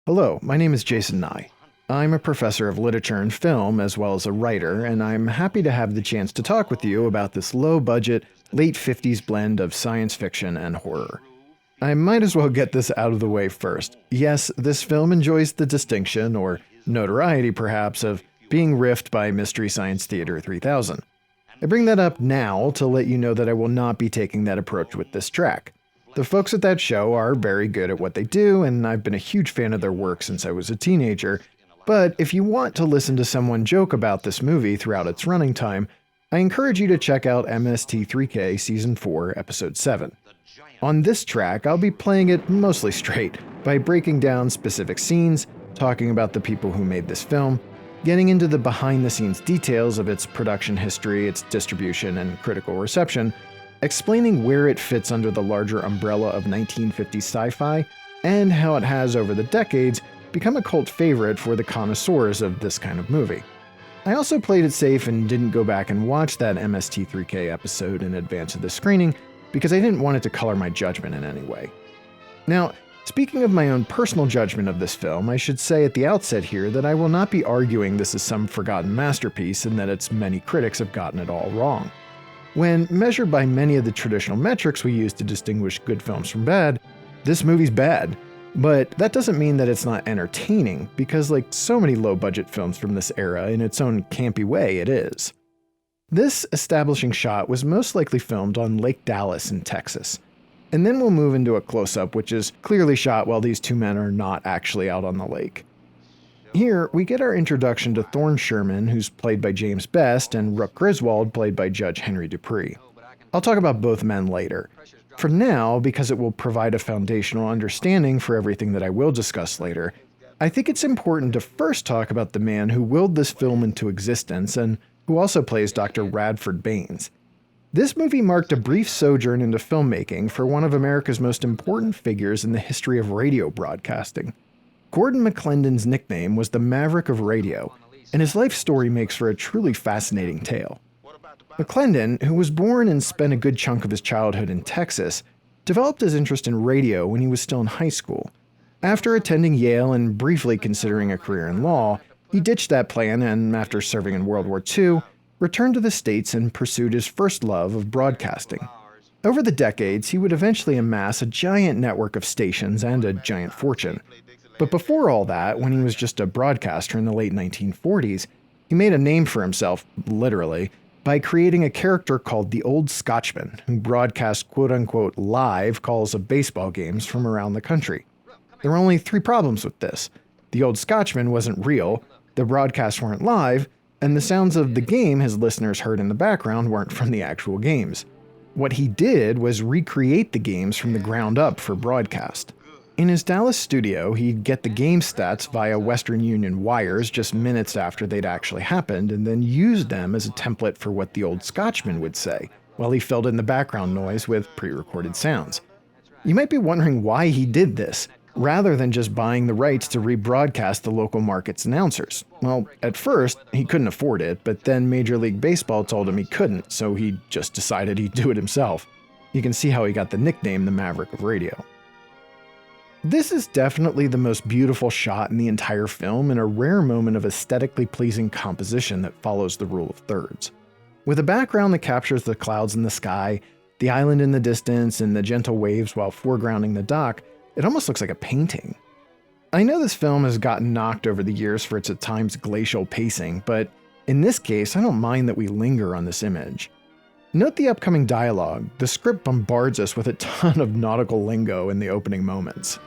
Hello, my name is Jason Nye. I'm a professor of literature and film as well as a writer, and I'm happy to have the chance to talk with you about this low-budget, late 50s blend of science fiction and horror. I might as well get this out of the way first. Yes, this film enjoys the distinction, or notoriety perhaps, of being riffed by Mystery Science Theater 3000. I bring that up now to let you know that I will not be taking that approach with this track. The folks at that show are very good at what they do, and I've been a huge fan of their work since I was a teenager, but if you want to listen to someone joke about this movie throughout its running time, I encourage you to check out MST3K Season 4, Episode 7. On this track, I'll be playing it mostly straight, by breaking down specific scenes, talking about the people who made this film, getting into the behind-the-scenes details of its production history, its distribution, and critical reception, explaining where it fits under the larger umbrella of 1950s sci-fi, and how it has, over the decades, become a cult favorite for the connoisseurs of this kind of movie. I also played it safe and didn't go back and watch that MST3K episode in advance of the screening, because I didn't want it to color my judgment in any way. Now, speaking of my own personal judgment of this film, I should say at the outset here that I will not be arguing this is some forgotten masterpiece and that its many critics have gotten it all wrong. When measured by many of the traditional metrics we use to distinguish good films from bad, this movie's bad. But that doesn't mean that it's not entertaining, because like so many low-budget films from this era, in its own campy way, it is. This establishing shot was most likely filmed on Lake Dallas in Texas. And then we'll move into a close-up, which is clearly shot while these two men are not actually out on the lake. Here, we get our introduction to Thorne Sherman, who's played by James Best, and Rook Griswold, played by Judge Henry Dupree. I'll talk about both men later. For now, because it will provide a foundational understanding for everything that I will discuss later, I think it's important to first talk about the man who willed this film into existence and who also plays Dr. Radford Baines. This movie marked a brief sojourn into filmmaking for one of America's most important figures in the history of radio broadcasting. Gordon McClendon's nickname was the Maverick of Radio, and his life story makes for a truly fascinating tale. McClendon, who was born and spent a good chunk of his childhood in Texas, developed his interest in radio when he was still in high school. After attending Yale and briefly considering a career in law, he ditched that plan and, after serving in World War II, returned to the States and pursued his first love of broadcasting. Over the decades, he would eventually amass a giant network of stations and a giant fortune. But before all that, when he was just a broadcaster in the late 1940s, he made a name for himself, literally, by creating a character called the Old Scotchman, who broadcast quote-unquote live calls of baseball games from around the country. There were only 3 problems with this. The Old Scotchman wasn't real, the broadcasts weren't live, and the sounds of the game his listeners heard in the background weren't from the actual games. What he did was recreate the games from the ground up for broadcast. In his Dallas studio, he'd get the game stats via Western Union wires just minutes after they'd actually happened, and then use them as a template for what the Old Scotchman would say, while he filled in the background noise with pre-recorded sounds. You might be wondering why he did this, rather than just buying the rights to rebroadcast the local market's announcers. Well, at first, he couldn't afford it, but then Major League Baseball told him he couldn't, so he just decided he'd do it himself. You can see how he got the nickname the Maverick of Radio. This is definitely the most beautiful shot in the entire film and a rare moment of aesthetically pleasing composition that follows the rule of thirds. With a background that captures the clouds in the sky, the island in the distance, and the gentle waves while foregrounding the dock, it almost looks like a painting. I know this film has gotten knocked over the years for its at times glacial pacing, but in this case, I don't mind that we linger on this image. Note the upcoming dialogue. The script bombards us with a ton of nautical lingo in the opening moments.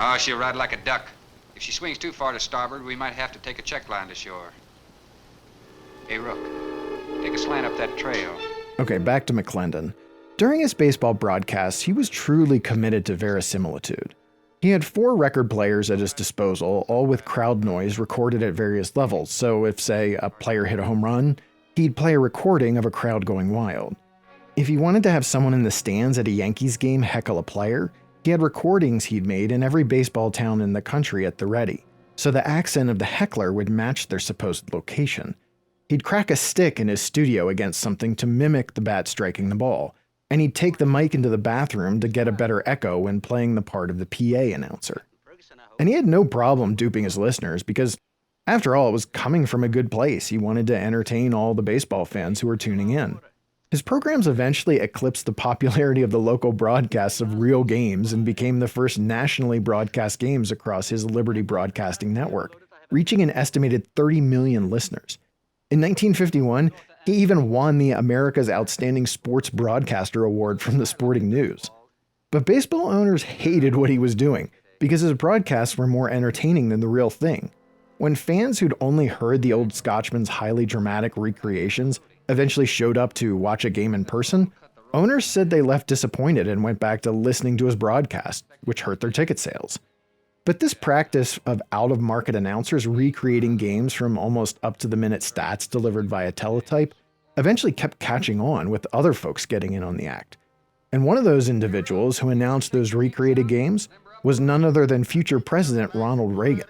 Oh, she'll ride like a duck. If she swings too far to starboard, we might have to take a check line to shore. Hey, Rook, take a slant up that trail. Okay, back to McClendon. During his baseball broadcasts, he was truly committed to verisimilitude. He had 4 record players at his disposal, all with crowd noise recorded at various levels, so if, say, a player hit a home run, he'd play a recording of a crowd going wild. If he wanted to have someone in the stands at a Yankees game heckle a player, he had recordings he'd made in every baseball town in the country at the ready, so the accent of the heckler would match their supposed location. He'd crack a stick in his studio against something to mimic the bat striking the ball. and he'd take the mic into the bathroom to get a better echo when playing the part of the PA announcer. And he had no problem duping his listeners because, after all, it was coming from a good place. He wanted to entertain all the baseball fans who were tuning in. His programs eventually eclipsed the popularity of the local broadcasts of real games and became the first nationally broadcast games across his Liberty Broadcasting network, reaching an estimated 30 million listeners. In 1951, he even won the America's Outstanding Sports Broadcaster Award from the Sporting News. But baseball owners hated what he was doing because his broadcasts were more entertaining than the real thing. When fans who'd only heard the old Scotchman's highly dramatic recreations eventually showed up to watch a game in person, owners said they left disappointed and went back to listening to his broadcast, which hurt their ticket sales. But this practice of out-of-market announcers recreating games from almost up-to-the-minute stats delivered via teletype eventually kept catching on, with other folks getting in on the act. And one of those individuals who announced those recreated games was none other than future President Ronald Reagan.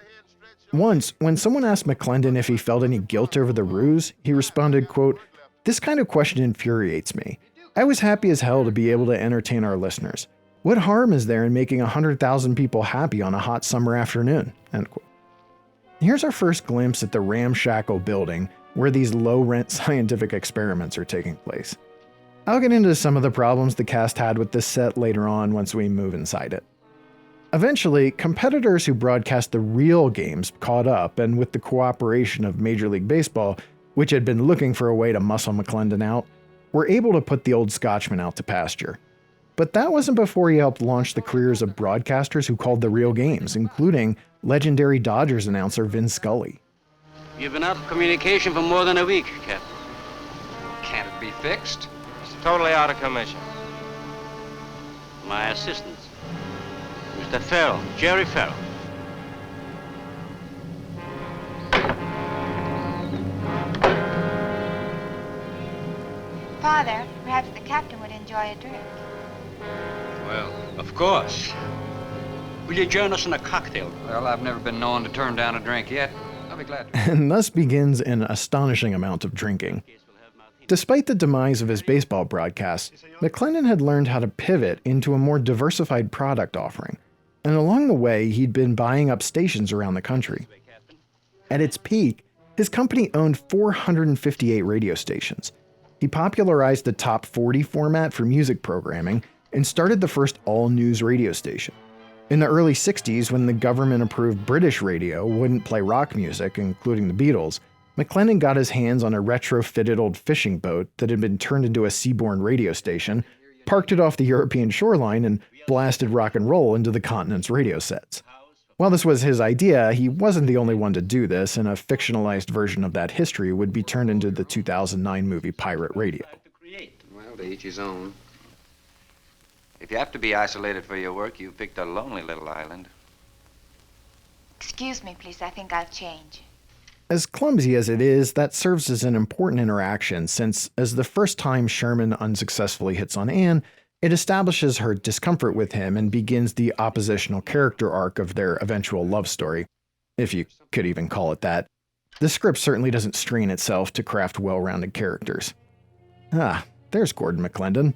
Once, when someone asked McClendon if he felt any guilt over the ruse, he responded, quote, "This kind of question infuriates me. I was happy as hell to be able to entertain our listeners. What harm is there in making 100,000 people happy on a hot summer afternoon?" End quote. Here's our first glimpse at the ramshackle building where these low-rent scientific experiments are taking place. I'll get into some of the problems the cast had with this set later on once we move inside it. Eventually, competitors who broadcast the real games caught up, and with the cooperation of Major League Baseball, which had been looking for a way to muscle McClendon out, were able to put the old Scotchman out to pasture. But that wasn't before he helped launch the careers of broadcasters who called the real games, including legendary Dodgers announcer Vin Scully. You've been out of communication for more than a week, Captain. Can't it be fixed? It's totally out of commission. My assistants, Mr. Farrell, Jerry Farrell. Father, perhaps the captain would enjoy a drink. Well, of course. Will you join us in a cocktail? Well, I've never been known to turn down a drink yet. I'll be glad to. And thus begins an astonishing amount of drinking. Despite the demise of his baseball broadcasts, McClendon had learned how to pivot into a more diversified product offering, and along the way, he'd been buying up stations around the country. At its peak, his company owned 458 radio stations. He popularized the top 40 format for music programming and started the first all-news radio station. In the early 60s, when the government-approved British radio wouldn't play rock music, including the Beatles, McClendon got his hands on a retrofitted old fishing boat that had been turned into a seaborne radio station, parked it off the European shoreline, and blasted rock and roll into the continent's radio sets. While this was his idea, he wasn't the only one to do this, and a fictionalized version of that history would be turned into the 2009 movie Pirate Radio. Well, to each his own. If you have to be isolated for your work, you've picked a lonely little island. Excuse me, please. I think I'll change. As clumsy as it is, that serves as an important interaction since, as the first time Sherman unsuccessfully hits on Anne, it establishes her discomfort with him and begins the oppositional character arc of their eventual love story, if you could even call it that. The script certainly doesn't strain itself to craft well-rounded characters. Ah, there's Gordon McClendon.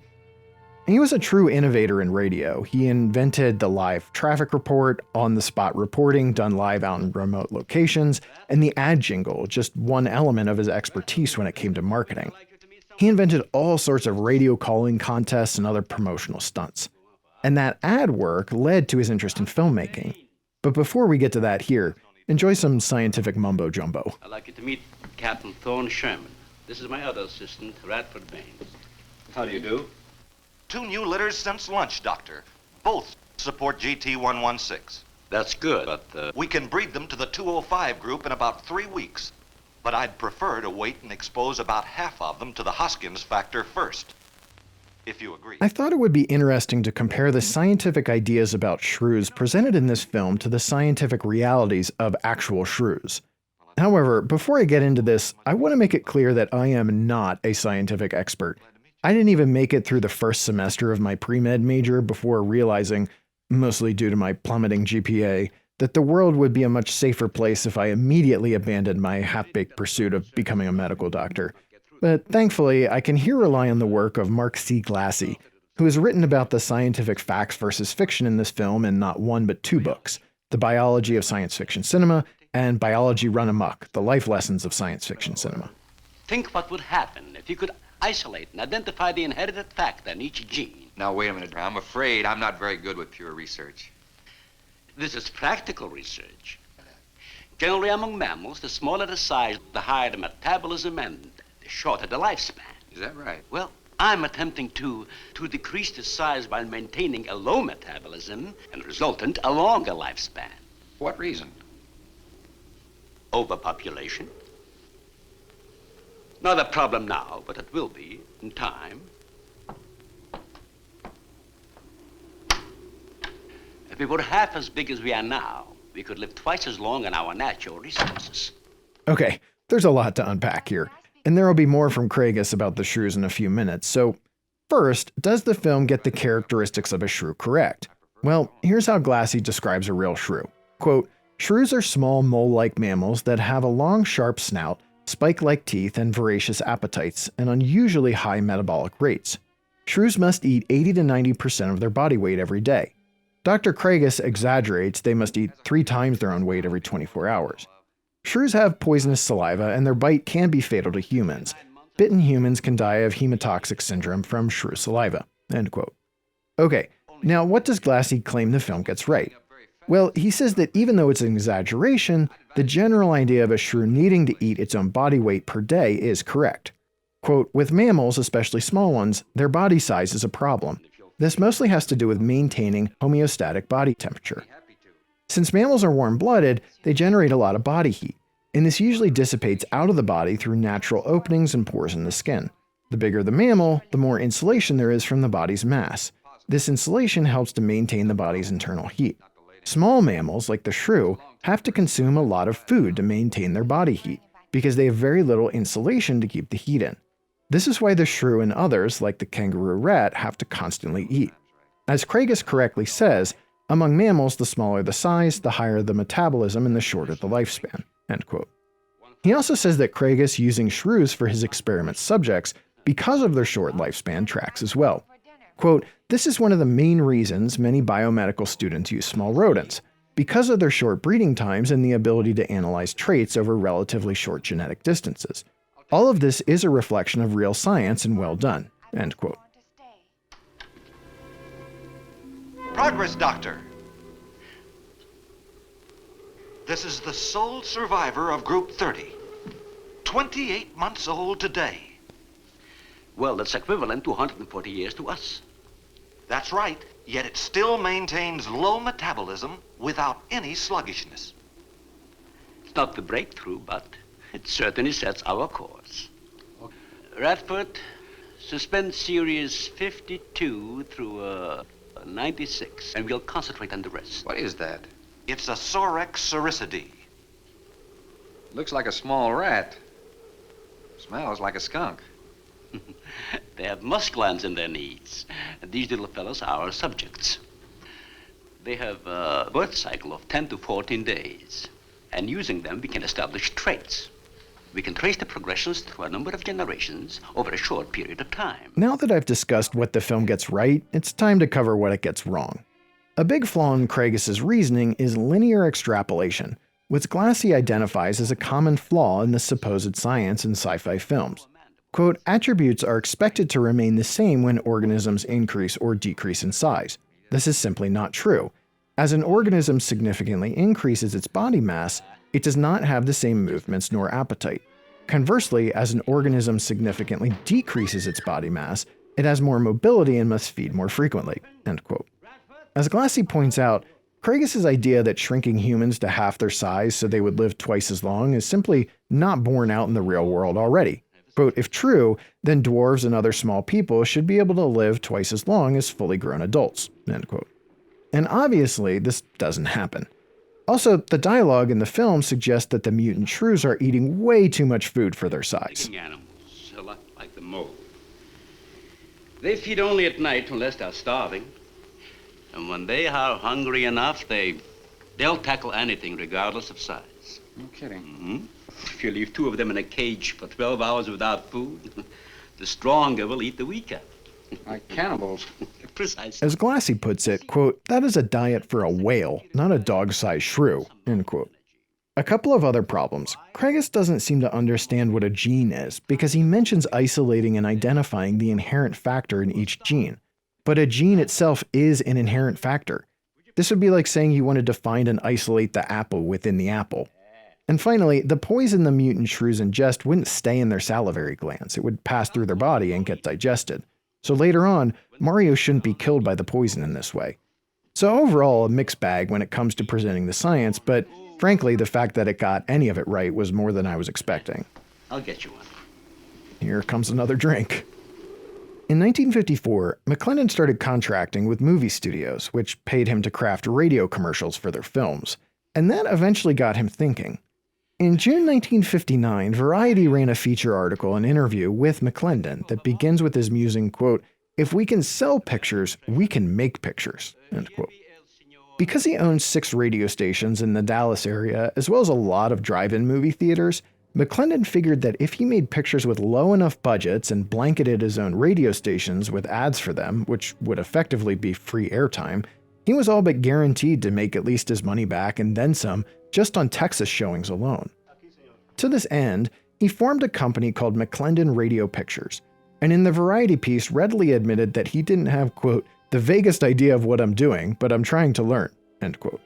He was a true innovator in radio. He invented the live traffic report, on-the-spot reporting done live out in remote locations, and the ad jingle, just one element of his expertise when it came to marketing. He invented all sorts of radio calling contests and other promotional stunts. And that ad work led to his interest in filmmaking. But before we get to that here, enjoy some scientific mumbo-jumbo. I'd like you to meet Captain Thorne Sherman. This is my other assistant, Radford Baines. How do you do? 2 new litters since lunch, Doctor. Both support GT116. That's good, but We can breed them to the 205 group in about 3 weeks. But I'd prefer to wait and expose about half of them to the Hoskins factor first, if you agree. I thought it would be interesting to compare the scientific ideas about shrews presented in this film to the scientific realities of actual shrews. However, before I get into this, I want to make it clear that I am not a scientific expert. I didn't even make it through the first semester of my pre-med major before realizing, mostly due to my plummeting GPA, that the world would be a much safer place if I immediately abandoned my half-baked pursuit of becoming a medical doctor. But thankfully, I can here rely on the work of Mark C. Glassy, who has written about the scientific facts versus fiction in this film in not one but two books, The Biology of Science Fiction Cinema and Biology Run Amok, The Life Lessons of Science Fiction Cinema. Think what would happen if you could isolate and identify the inherited factor in each gene. Now, wait a minute. I'm afraid I'm not very good with pure research. This is practical research. Generally among mammals, the smaller the size, the higher the metabolism and the shorter the lifespan. Is that right? Well, I'm attempting to decrease the size while maintaining a low metabolism and resultant a longer lifespan. For what reason? Overpopulation. Not a problem now, but it will be in time. If we were half as big as we are now, we could live twice as long on our natural resources. Okay, there's a lot to unpack here, and there will be more from Craigus about the shrews in a few minutes. So, first, does the film get the characteristics of a shrew correct? Well, here's how Glassy describes a real shrew. Quote, "Shrews are small mole-like mammals that have a long, sharp snout, spike-like teeth, and voracious appetites, and unusually high metabolic rates. Shrews must eat 80 to 90% of their body weight every day. Dr. Craigus exaggerates they must eat 3 times their own weight every 24 hours. Shrews have poisonous saliva, and their bite can be fatal to humans. Bitten humans can die of hemotoxic syndrome from shrew saliva." End quote. Okay, now what does Glassy claim the film gets right? Well, he says that even though it's an exaggeration, the general idea of a shrew needing to eat its own body weight per day is correct. Quote, "With mammals, especially small ones, their body size is a problem. This mostly has to do with maintaining homeostatic body temperature. Since mammals are warm-blooded, they generate a lot of body heat, and this usually dissipates out of the body through natural openings and pores in the skin. The bigger the mammal, the more insulation there is from the body's mass. This insulation helps to maintain the body's internal heat. Small mammals, like the shrew, have to consume a lot of food to maintain their body heat, because they have very little insulation to keep the heat in. This is why the shrew and others, like the kangaroo rat, have to constantly eat. As Craigus correctly says, among mammals, the smaller the size, the higher the metabolism, and the shorter the lifespan." End quote. He also says that Craigus using shrews for his experiment subjects, because of their short lifespan, tracks as well. Quote, "This is one of the main reasons many biomedical students use small rodents, because of their short breeding times and the ability to analyze traits over relatively short genetic distances. All of this is a reflection of real science and well done." End quote. Progress, Doctor. This is the sole survivor of Group 30. 28 months old today. Well, that's equivalent to 140 years to us. That's right, yet it still maintains low metabolism without any sluggishness. It's not the breakthrough, but it certainly sets our course. Radford, suspend series 52 through 96, and we'll concentrate on the rest. What is that? It's a Sorex cericidae. Looks like a small rat. Smells like a skunk. They have musk glands in their knees. And these little fellows are our subjects. They have a birth cycle of 10 to 14 days. And using them, we can establish traits. We can trace the progressions through a number of generations over a short period of time. Now that I've discussed what the film gets right, it's time to cover what it gets wrong. A big flaw in Craigus's reasoning is linear extrapolation, which Glassy identifies as a common flaw in the supposed science in sci-fi films. Quote, "Attributes are expected to remain the same when organisms increase or decrease in size. This is simply not true. As an organism significantly increases its body mass, it does not have the same movements nor appetite. Conversely, as an organism significantly decreases its body mass, it has more mobility and must feed more frequently." End quote. As Glassy points out, Craigus's idea that shrinking humans to half their size so they would live twice as long is simply not borne out in the real world already. Quote, "If true, then dwarves and other small people should be able to live twice as long as fully grown adults." End quote. And obviously, this doesn't happen. Also, the dialogue in the film suggests that the mutant shrews are eating way too much food for their size. Digging animals, a lot like the mole. They feed only at night unless they're starving. And when they are hungry enough, they'll tackle anything regardless of size. No kidding. Mm-hmm. If you leave 2 of them in a cage for 12 hours without food, the stronger will eat the weaker. Like cannibals. Precisely. As Glassy puts it, quote, "That is a diet for a whale, not a dog-sized shrew," end quote. A couple of other problems. Craigus doesn't seem to understand what a gene is because he mentions isolating and identifying the inherent factor in each gene. But a gene itself is an inherent factor. This would be like saying you wanted to find and isolate the apple within the apple. And finally, the poison the mutant shrews ingest wouldn't stay in their salivary glands. It would pass through their body and get digested. So later on, Mario shouldn't be killed by the poison in this way. So overall, a mixed bag when it comes to presenting the science, but frankly, the fact that it got any of it right was more than I was expecting. I'll get you one. Here comes another drink. In 1954, McClendon started contracting with movie studios, which paid him to craft radio commercials for their films. And that eventually got him thinking. In June 1959, Variety ran a feature article and interview with McClendon that begins with his musing, quote, "If we can sell pictures, we can make pictures," end quote. Because he owns 6 radio stations in the Dallas area, as well as a lot of drive-in movie theaters, McClendon figured that if he made pictures with low enough budgets and blanketed his own radio stations with ads for them, which would effectively be free airtime, he was all but guaranteed to make at least his money back and then some just on Texas showings alone. To this end, he formed a company called McClendon Radio Pictures, and in the Variety piece readily admitted that he didn't have, quote, "the vaguest idea of what I'm doing, but I'm trying to learn," end quote.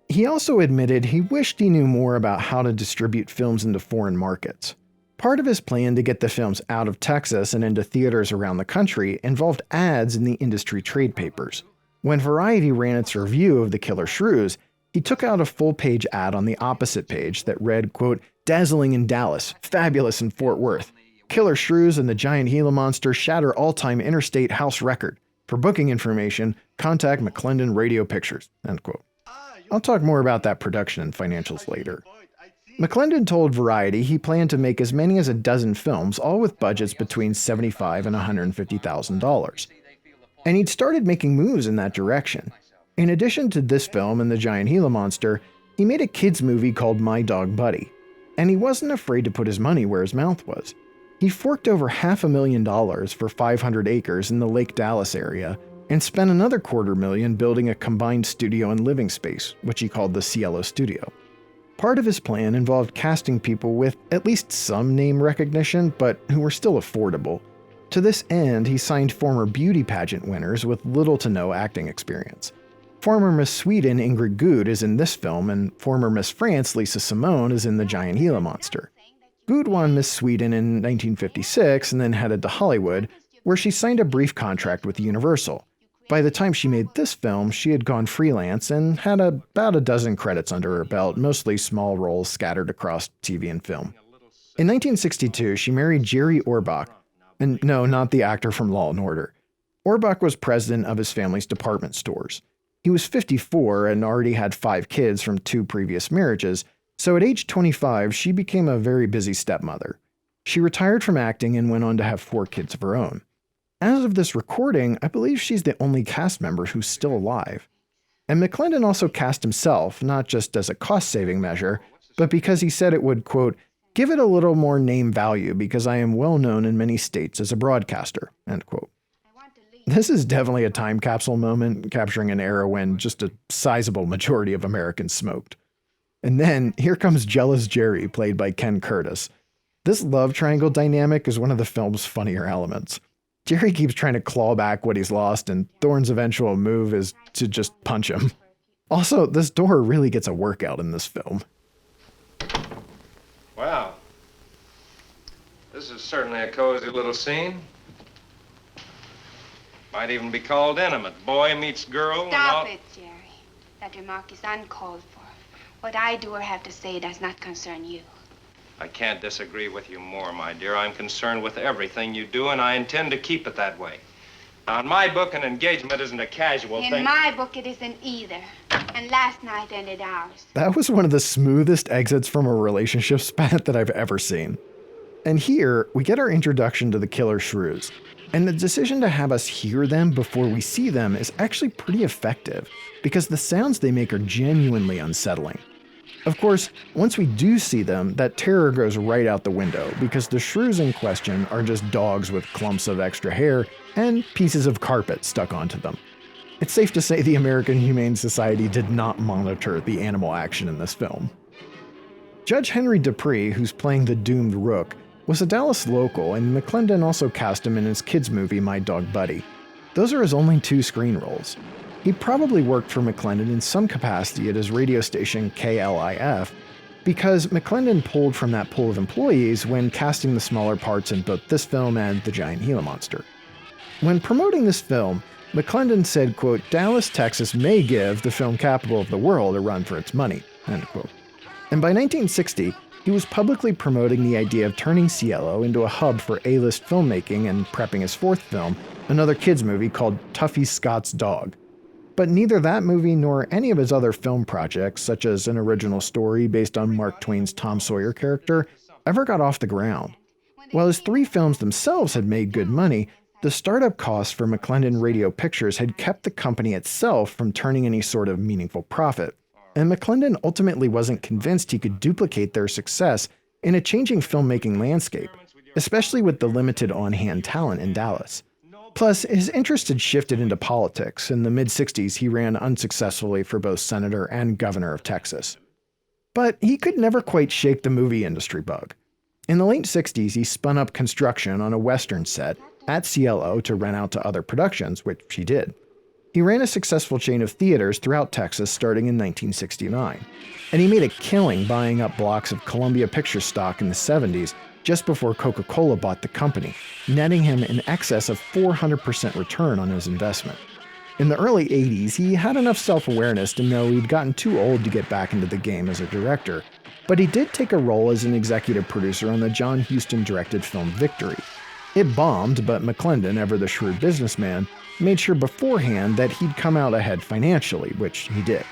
He also admitted he wished he knew more about how to distribute films into foreign markets. Part of his plan to get the films out of Texas and into theaters around the country involved ads in the industry trade papers. When Variety ran its review of the Killer Shrews, he took out a full-page ad on the opposite page that read, quote, "Dazzling in Dallas, fabulous in Fort Worth. Killer Shrews and the giant Gila monster shatter all-time interstate house record. For booking information, contact McClendon Radio Pictures," end quote. I'll talk more about that production and financials later. McClendon told Variety he planned to make as many as a dozen films, all with budgets between $75,000 and $150,000. And he'd started making moves in that direction. In addition to this film and the giant Gila monster, he made a kids movie called My Dog Buddy. And he wasn't afraid to put his money where his mouth was. He forked over $500,000 for 500 acres in the Lake Dallas area and spent another $250,000 building a combined studio and living space, which he called the Cielo Studio. Part of his plan involved casting people with at least some name recognition, but who were still affordable. To this end, he signed former beauty pageant winners with little to no acting experience. Former Miss Sweden Ingrid Goude is in this film, and former Miss France Lisa Simone is in The Giant Gila Monster. Goude won Miss Sweden in 1956 and then headed to Hollywood, where she signed a brief contract with Universal. By the time she made this film, she had gone freelance and had about a dozen credits under her belt, mostly small roles scattered across TV and film. In 1962, she married Jerry Orbach, and no, not the actor from Law & Order. Orbach was president of his family's department stores. He was 54 and already had 5 kids from 2 previous marriages, so at age 25, she became a very busy stepmother. She retired from acting and went on to have 4 kids of her own. As of this recording, I believe she's the only cast member who's still alive. And McClendon also cast himself, not just as a cost-saving measure, but because he said it would, quote, "give it a little more name value because I am well known in many states as a broadcaster," end quote. This is definitely a time capsule moment, capturing an era when just a sizable majority of Americans smoked. And then here comes Jealous Jerry, played by Ken Curtis. This love triangle dynamic is one of the film's funnier elements. Jerry keeps trying to claw back what he's lost, and Thorne's eventual move is to just punch him. Also, this door really gets a workout in this film. Wow. This is certainly a cozy little scene. Might even be called intimate. Boy meets girl and all. Stop it, Jerry. That remark is uncalled for. What I do or have to say does not concern you. I can't disagree with you more, my dear. I'm concerned with everything you do, and I intend to keep it that way. Now, in my book, an engagement isn't a casual thing. In my book, it isn't either. And last night ended ours. That was one of the smoothest exits from a relationship spat that I've ever seen. And here, we get our introduction to the Killer Shrews. And the decision to have us hear them before we see them is actually pretty effective, because the sounds they make are genuinely unsettling. Of course, once we do see them, that terror goes right out the window because the shrews in question are just dogs with clumps of extra hair and pieces of carpet stuck onto them. It's safe to say the American Humane Society did not monitor the animal action in this film. Judge Henry Dupree, who's playing the doomed Rook, was a Dallas local, and McClendon also cast him in his kids' movie My Dog Buddy. Those are his only 2 screen roles. He probably worked for McClendon in some capacity at his radio station KLIF, because McClendon pulled from that pool of employees when casting the smaller parts in both this film and The Giant Gila Monster. When promoting this film, McClendon said, quote, "Dallas, Texas may give the film capital of the world a run for its money," end quote. And by 1960, he was publicly promoting the idea of turning Cielo into a hub for A-list filmmaking and prepping his 4th film, another kids movie called Tuffy Scott's Dog. But neither that movie nor any of his other film projects, such as an original story based on Mark Twain's Tom Sawyer character, ever got off the ground. While his 3 films themselves had made good money, the startup costs for McClendon Radio Pictures had kept the company itself from turning any sort of meaningful profit. And McClendon ultimately wasn't convinced he could duplicate their success in a changing filmmaking landscape, especially with the limited on-hand talent in Dallas. Plus, his interest had shifted into politics. In the mid-60s, he ran unsuccessfully for both senator and governor of Texas. But he could never quite shake the movie industry bug. In the late 60s, he spun up construction on a Western set at Cielo to rent out to other productions, which he did. He ran a successful chain of theaters throughout Texas starting in 1969. And he made a killing buying up blocks of Columbia Pictures stock in the 70s, just before Coca-Cola bought the company, netting him in excess of 400% return on his investment. In the early 80s, he had enough self-awareness to know he'd gotten too old to get back into the game as a director, but he did take a role as an executive producer on the John Huston-directed film Victory. It bombed, but McClendon, ever the shrewd businessman, made sure beforehand that he'd come out ahead financially, which he did.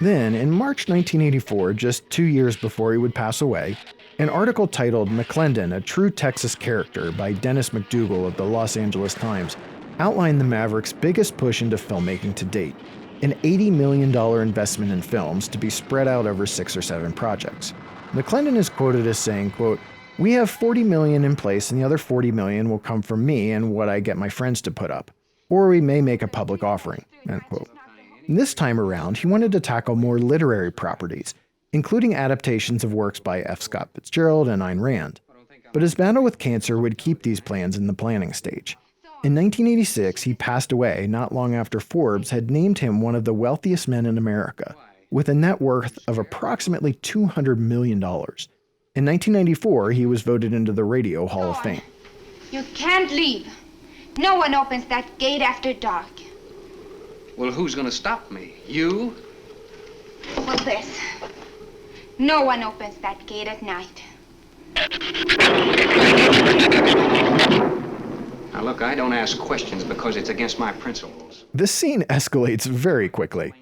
Then, in March 1984, just 2 years before he would pass away, an article titled "McClendon, a True Texas Character" by Dennis McDougal of the Los Angeles Times outlined the Mavericks' biggest push into filmmaking to date, an $80 million investment in films to be spread out over 6 or 7 projects. McClendon is quoted as saying, quote, "We have $40 million in place and the other $40 million will come from me and what I get my friends to put up. Or we may make a public offering," end quote. This time around, he wanted to tackle more literary properties, including adaptations of works by F. Scott Fitzgerald and Ayn Rand. But his battle with cancer would keep these plans in the planning stage. In 1986, he passed away not long after Forbes had named him one of the wealthiest men in America, with a net worth of approximately $200 million. In 1994, he was voted into the Radio Hall of Fame. You can't leave. No one opens that gate after dark. Well, who's gonna stop me? You? Well, this. No one opens that gate at night. Now, look, I don't ask questions because it's against my principles. This scene escalates very quickly.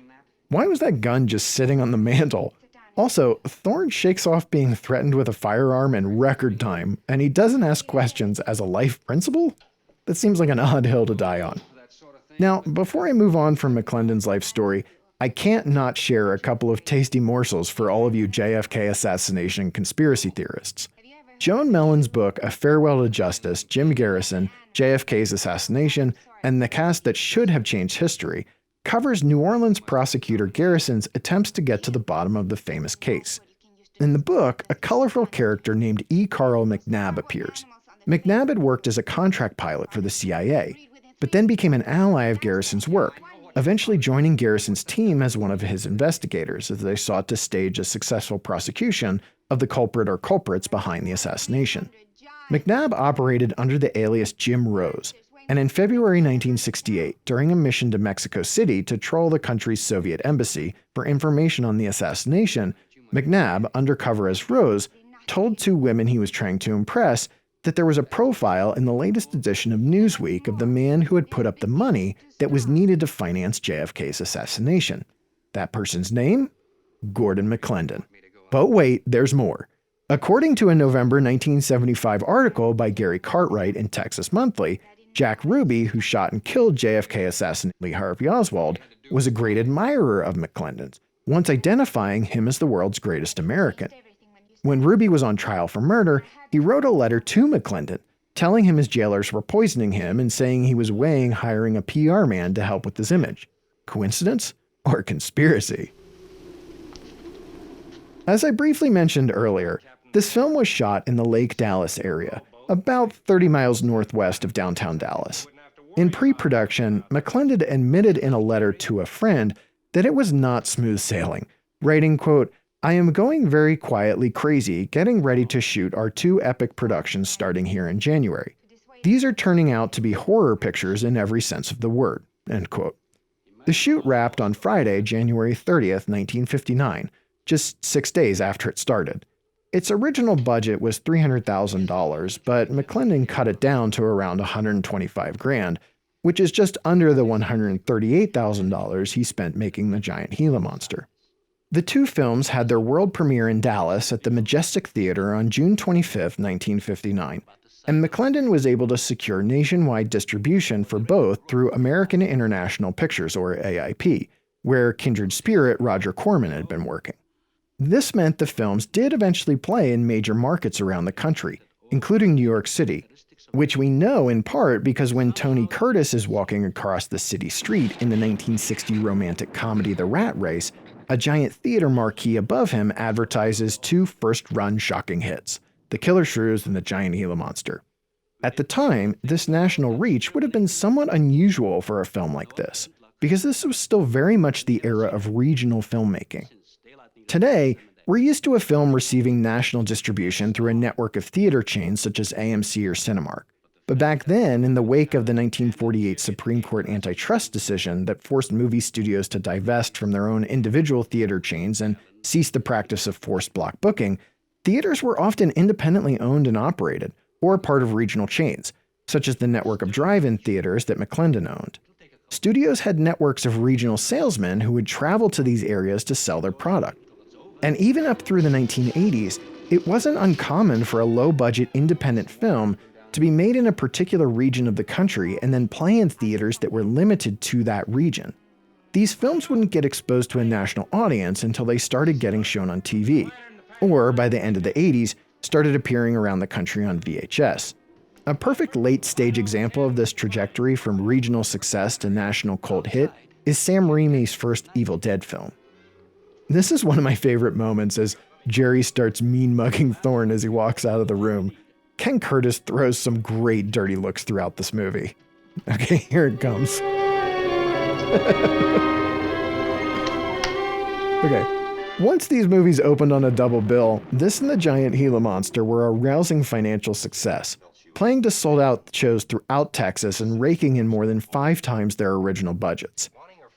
Why was that gun just sitting on the mantle? Also, Thorne shakes off being threatened with a firearm in record time, and he doesn't ask questions as a life principle? That seems like an odd hill to die on. Now, before I move on from McClendon's life story, I can't not share a couple of tasty morsels for all of you JFK assassination conspiracy theorists. Joan Mellon's book, A Farewell to Justice, Jim Garrison, JFK's Assassination, and the Cast That Should Have Changed History, covers New Orleans prosecutor Garrison's attempts to get to the bottom of the famous case. In the book, a colorful character named E. Carl McNabb appears. McNabb had worked as a contract pilot for the CIA, but then became an ally of Garrison's work, eventually joining Garrison's team as one of his investigators as they sought to stage a successful prosecution of the culprit or culprits behind the assassination. McNabb operated under the alias Jim Rose, and in February 1968, during a mission to Mexico City to troll the country's Soviet embassy for information on the assassination, McNabb, undercover as Rose, told 2 women he was trying to impress that there was a profile in the latest edition of Newsweek of the man who had put up the money that was needed to finance JFK's assassination. That person's name? Gordon McClendon. But wait, there's more. According to a November 1975 article by Gary Cartwright in Texas Monthly, Jack Ruby, who shot and killed JFK assassin Lee Harvey Oswald, was a great admirer of McClendon's, once identifying him as the world's greatest American. When Ruby was on trial for murder, he wrote a letter to McClendon, telling him his jailers were poisoning him and saying he was weighing hiring a PR man to help with his image. Coincidence or conspiracy? As I briefly mentioned earlier, this film was shot in the Lake Dallas area, about 30 miles northwest of downtown Dallas. In pre-production, McClendon admitted in a letter to a friend that it was not smooth sailing, writing, quote, "I am going very quietly crazy, getting ready to shoot our 2 epic productions starting here in January. These are turning out to be horror pictures in every sense of the word," end quote. The shoot wrapped on Friday, January 30th, 1959, just 6 days after it started. Its original budget was $300,000, but McClendon cut it down to around $125,000, which is just under the $138,000 he spent making the giant Gila monster. The 2 films had their world premiere in Dallas at the Majestic Theater on June 25, 1959, and McClendon was able to secure nationwide distribution for both through American International Pictures, or AIP, where kindred spirit Roger Corman had been working. This meant the films did eventually play in major markets around the country, including New York City, which we know in part because when Tony Curtis is walking across the city street in the 1960 romantic comedy The Rat Race, a giant theater marquee above him advertises 2 first-run shocking hits, The Killer Shrews and The Giant Gila Monster. At the time, this national reach would have been somewhat unusual for a film like this, because this was still very much the era of regional filmmaking. Today, we're used to a film receiving national distribution through a network of theater chains such as AMC or Cinemark. But back then, in the wake of the 1948 Supreme Court antitrust decision that forced movie studios to divest from their own individual theater chains and cease the practice of forced block booking, theaters were often independently owned and operated, or part of regional chains, such as the network of drive-in theaters that McClendon owned. Studios had networks of regional salesmen who would travel to these areas to sell their product. And even up through the 1980s, it wasn't uncommon for a low-budget independent film to be made in a particular region of the country and then play in theaters that were limited to that region. These films wouldn't get exposed to a national audience until they started getting shown on TV, or by the end of the 80s, started appearing around the country on VHS. A perfect late-stage example of this trajectory from regional success to national cult hit is Sam Raimi's first Evil Dead film. This is one of my favorite moments as Jerry starts mean-mugging Thorne as he walks out of the room. Ken Curtis throws some great dirty looks throughout this movie. Okay, here it comes. Okay, once these movies opened on a double bill, this and The Giant Gila Monster were a rousing financial success, playing to sold-out shows throughout Texas and raking in more than 5 times their original budgets.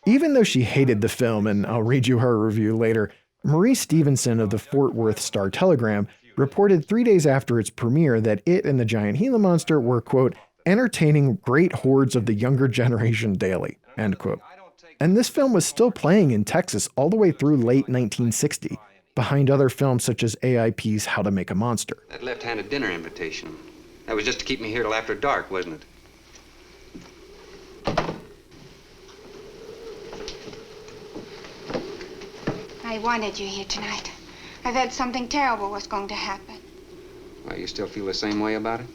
Even though she hated the film, and I'll read you her review later, Marie Stevenson of the Fort Worth Star-Telegram reported 3 days after its premiere that it and The Giant Gila Monster were, quote, entertaining great hordes of the younger generation daily, end quote. And this film was still playing in Texas all the way through late 1960, behind other films such as AIP's How to Make a Monster. That left-handed dinner invitation, that was just to keep me here till after dark, wasn't it? I wanted you here tonight. I felt something terrible was going to happen. Why, you still feel the same way about it?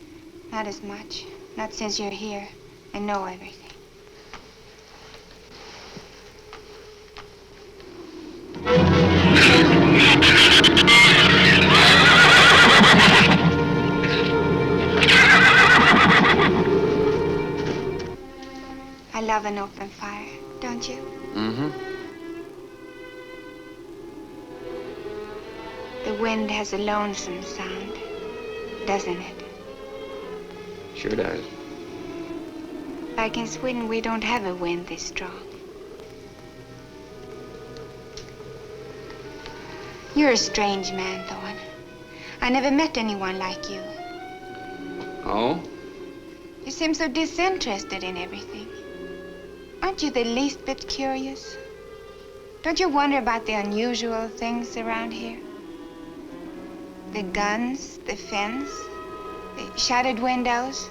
Not as much. Not since you're here and know everything. I love an open fire, don't you? Mm-hmm. The wind has a lonesome sound, doesn't it? Sure does. Like in Sweden, we don't have a wind this strong. You're a strange man, Thorne. I never met anyone like you. Oh? You seem so disinterested in everything. Aren't you the least bit curious? Don't you wonder about the unusual things around here? The guns, the fence, the shuttered windows,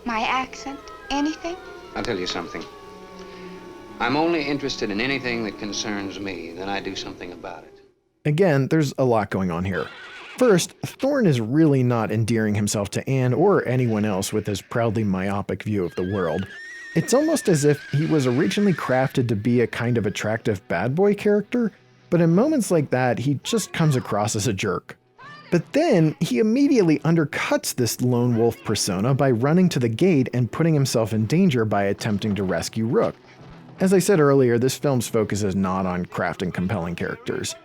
my accent, anything? I'll tell you something. I'm only interested in anything that concerns me, then I do something about it. Again, there's a lot going on here. First, Thorne is really not endearing himself to Anne or anyone else with his proudly myopic view of the world. It's almost as if he was originally crafted to be a kind of attractive bad boy character, but in moments like that, he just comes across as a jerk. But then, he immediately undercuts this lone wolf persona by running to the gate and putting himself in danger by attempting to rescue Rook. As I said earlier, this film's focus is not on crafting compelling characters.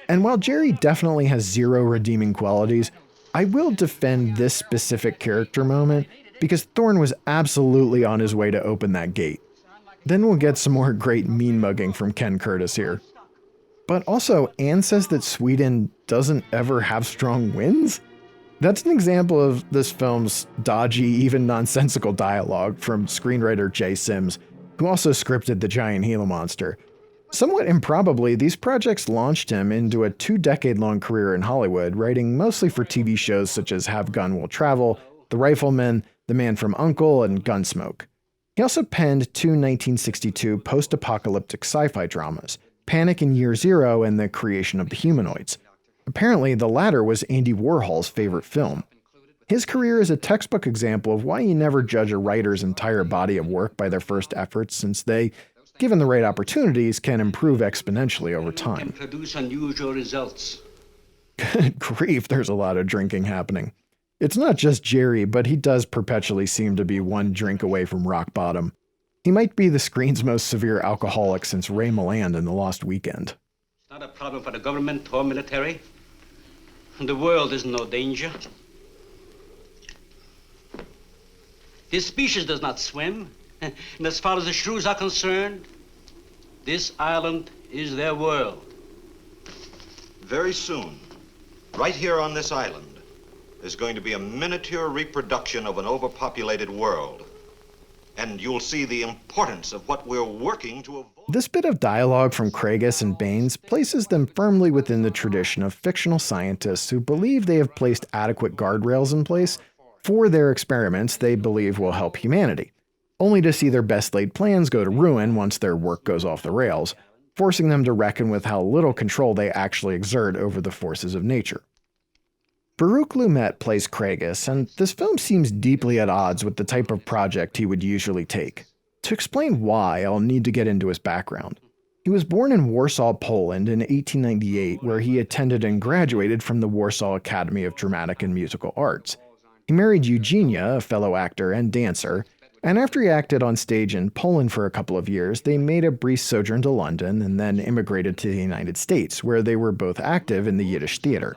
And while Jerry definitely has zero redeeming qualities, I will defend this specific character moment because Thorne was absolutely on his way to open that gate. Then we'll get some more great mean mugging from Ken Curtis here. But also, Anne says that Sweden doesn't ever have strong winds? That's an example of this film's dodgy, even nonsensical dialogue from screenwriter Jay Sims, who also scripted The Giant Gila Monster. Somewhat improbably, these projects launched him into a 2-decade-long career in Hollywood, writing mostly for TV shows such as Have Gun Will Travel, The Rifleman, The Man from U.N.C.L.E., and Gunsmoke. He also penned 2 1962 post-apocalyptic sci-fi dramas, Panic in Year Zero and The Creation of the Humanoids. Apparently, the latter was Andy Warhol's favorite film. His career is a textbook example of why you never judge a writer's entire body of work by their first efforts, since they, given the right opportunities, can improve exponentially over time. Produce unusual results. Good grief, there's a lot of drinking happening. It's not just Jerry, but he does perpetually seem to be one drink away from rock bottom. He might be the screen's most severe alcoholic since Ray Milland in The Lost Weekend. It's not a problem for the government or military. The world is in no danger. This species does not swim. And as far as the shrews are concerned, this island is their world. Very soon, right here on this island, is going to be a miniature reproduction of an overpopulated world. And you'll see the importance of what we're working to avoid. This bit of dialogue from Craigus and Baines places them firmly within the tradition of fictional scientists who believe they have placed adequate guardrails in place for their experiments they believe will help humanity, only to see their best-laid plans go to ruin once their work goes off the rails, forcing them to reckon with how little control they actually exert over the forces of nature. Baruch Lumet plays Craigus, and this film seems deeply at odds with the type of project he would usually take. To explain why, I'll need to get into his background. He was born in Warsaw, Poland in 1898, where he attended and graduated from the Warsaw Academy of Dramatic and Musical Arts. He married Eugenia, a fellow actor and dancer, and after he acted on stage in Poland for a couple of years, they made a brief sojourn to London and then immigrated to the United States, where they were both active in the Yiddish theater.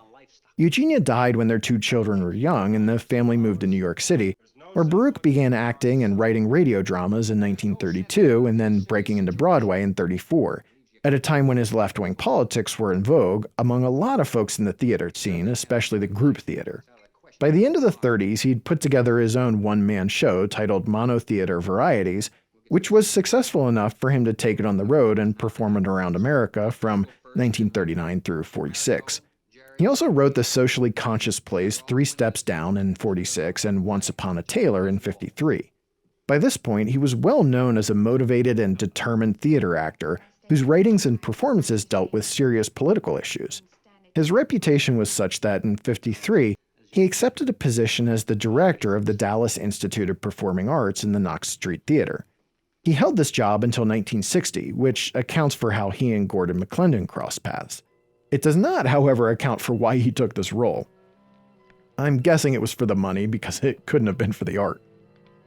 Eugenia died when their 2 children were young, and the family moved to New York City, where Baruch began acting and writing radio dramas in 1932 and then breaking into Broadway in 1934, at a time when his left-wing politics were in vogue among a lot of folks in the theater scene, especially the group theater. By the end of the 1930s, he'd put together his own one-man show titled Mono Theater Varieties, which was successful enough for him to take it on the road and perform it around America from 1939 through 1946. He also wrote the socially conscious plays 3 Steps Down in 1946 and Once Upon a Tailor in 1953. By this point, he was well known as a motivated and determined theater actor whose writings and performances dealt with serious political issues. His reputation was such that in 1953, he accepted a position as the director of the Dallas Institute of Performing Arts in the Knox Street Theater. He held this job until 1960, which accounts for how he and Gordon McClendon crossed paths. It does not, however, account for why he took this role. I'm guessing it was for the money because it couldn't have been for the art.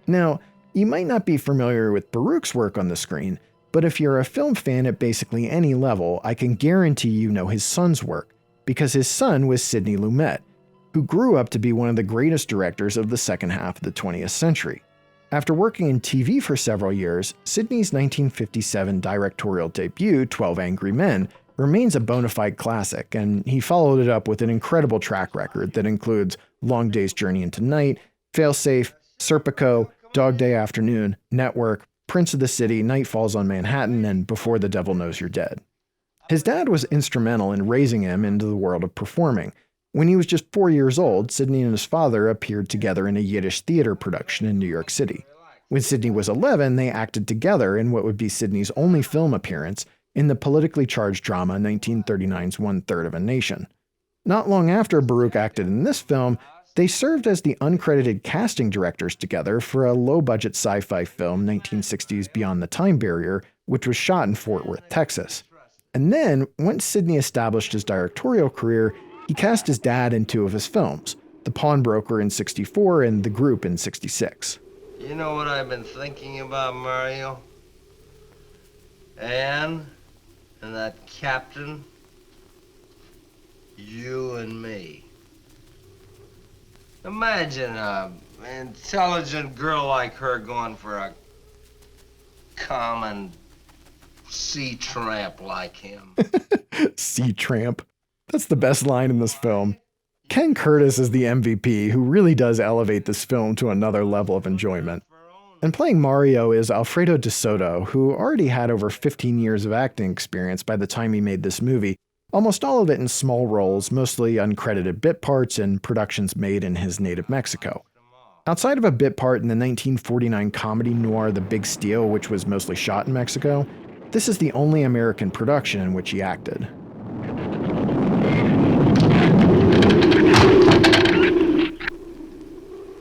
Now, you might not be familiar with Baruch's work on the screen, but if you're a film fan at basically any level, I can guarantee you know his son's work, because his son was Sidney Lumet, who grew up to be one of the greatest directors of the second half of the 20th century. After working in TV for several years, Sidney's 1957 directorial debut, 12 Angry Men, remains a bona fide classic, and he followed it up with an incredible track record that includes Long Day's Journey into Night, Failsafe, Serpico, Dog Day Afternoon, Network, Prince of the City, Night Falls on Manhattan, and Before the Devil Knows You're Dead. His dad was instrumental in raising him into the world of performing. When he was just 4 years old, Sidney and his father appeared together in a Yiddish theater production in New York City. When Sidney was 11, they acted together in what would be Sidney's only film appearance in the politically charged drama 1939's One Third of a Nation. Not long after Baruch acted in this film, they served as the uncredited casting directors together for a low-budget sci-fi film, 1960's Beyond the Time Barrier, which was shot in Fort Worth, Texas. And then, once Sidney established his directorial career, he cast his dad in 2 of his films, The Pawnbroker in '64 and The Group in '66. You know what I've been thinking about, Mario? Anne and that captain, you and me. Imagine an intelligent girl like her going for a common sea tramp like him. Sea tramp. That's the best line in this film. Ken Curtis is the MVP, who really does elevate this film to another level of enjoyment. And playing Mario is Alfredo De Soto, who already had over 15 years of acting experience by the time he made this movie, almost all of it in small roles, mostly uncredited bit parts and productions made in his native Mexico. Outside of a bit part in the 1949 comedy noir The Big Steal, which was mostly shot in Mexico, this is the only American production in which he acted.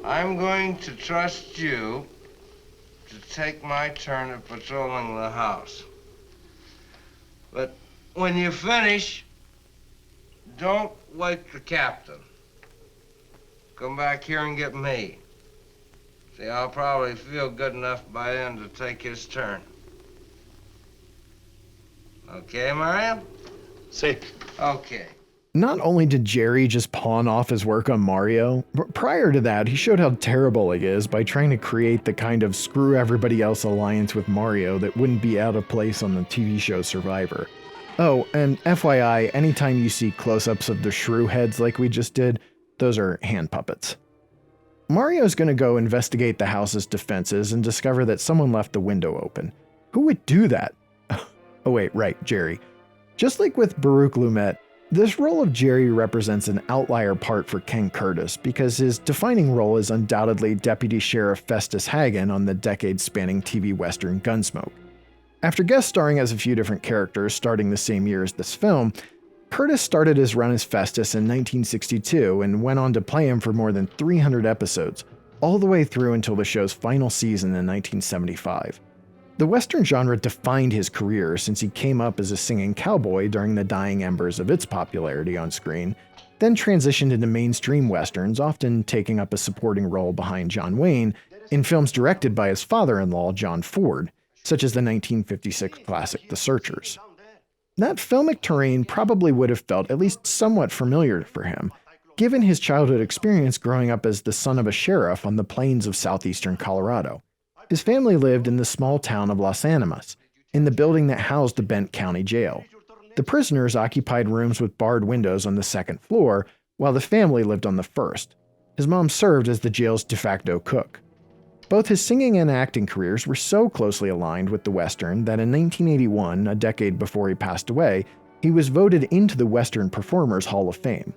I'm going to trust you to take my turn at patrolling the house. But when you finish, don't wake the captain. Come back here and get me. See, I'll probably feel good enough by then to take his turn. Okay, Mario? See. Okay. Not only did Jerry just pawn off his work on Mario, but prior to that, he showed how terrible he is by trying to create the kind of screw everybody else alliance with Mario that wouldn't be out of place on the TV show Survivor. Oh, and FYI, anytime you see close-ups of the shrew heads like we just did, those are hand puppets. Mario's gonna go investigate the house's defenses and discover that someone left the window open. Who would do that? Oh wait, right, Jerry. Just like with Baruch Lumet, this role of Jerry represents an outlier part for Ken Curtis because his defining role is undoubtedly Deputy Sheriff Festus Hagen on the decade-spanning TV Western Gunsmoke. After guest starring as a few different characters starting the same year as this film, Curtis started his run as Festus in 1962 and went on to play him for more than 300 episodes, all the way through until the show's final season in 1975. The Western genre defined his career since he came up as a singing cowboy during the dying embers of its popularity on screen, then transitioned into mainstream Westerns, often taking up a supporting role behind John Wayne in films directed by his father-in-law, John Ford, such as the 1956 classic The Searchers. That filmic terrain probably would have felt at least somewhat familiar for him, given his childhood experience growing up as the son of a sheriff on the plains of southeastern Colorado. His family lived in the small town of Las Animas, in the building that housed the Bent County Jail. The prisoners occupied rooms with barred windows on the second floor, while the family lived on the first. His mom served as the jail's de facto cook. Both his singing and acting careers were so closely aligned with the Western that in 1981, a decade before he passed away, he was voted into the Western Performers Hall of Fame.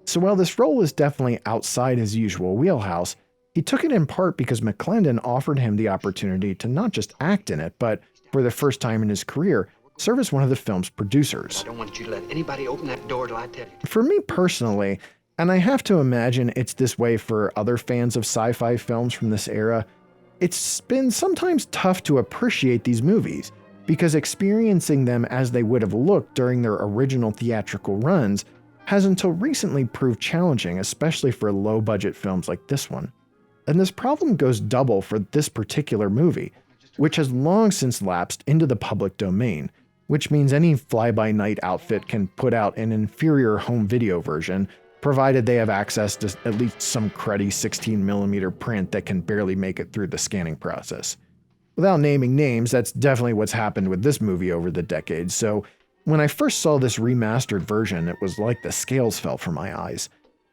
So while this role is definitely outside his usual wheelhouse, he took it in part because McClendon offered him the opportunity to not just act in it, but, for the first time in his career, serve as one of the film's producers. I don't want you to let anybody open that door till I tell you. For me personally, and I have to imagine it's this way for other fans of sci-fi films from this era, it's been sometimes tough to appreciate these movies, because experiencing them as they would have looked during their original theatrical runs has until recently proved challenging, especially for low-budget films like this one. And this problem goes double for this particular movie, which has long since lapsed into the public domain, which means any fly-by-night outfit can put out an inferior home video version, provided they have access to at least some cruddy 16mm print that can barely make it through the scanning process. Without naming names, that's definitely what's happened with this movie over the decades, so when I first saw this remastered version, it was like the scales fell from my eyes.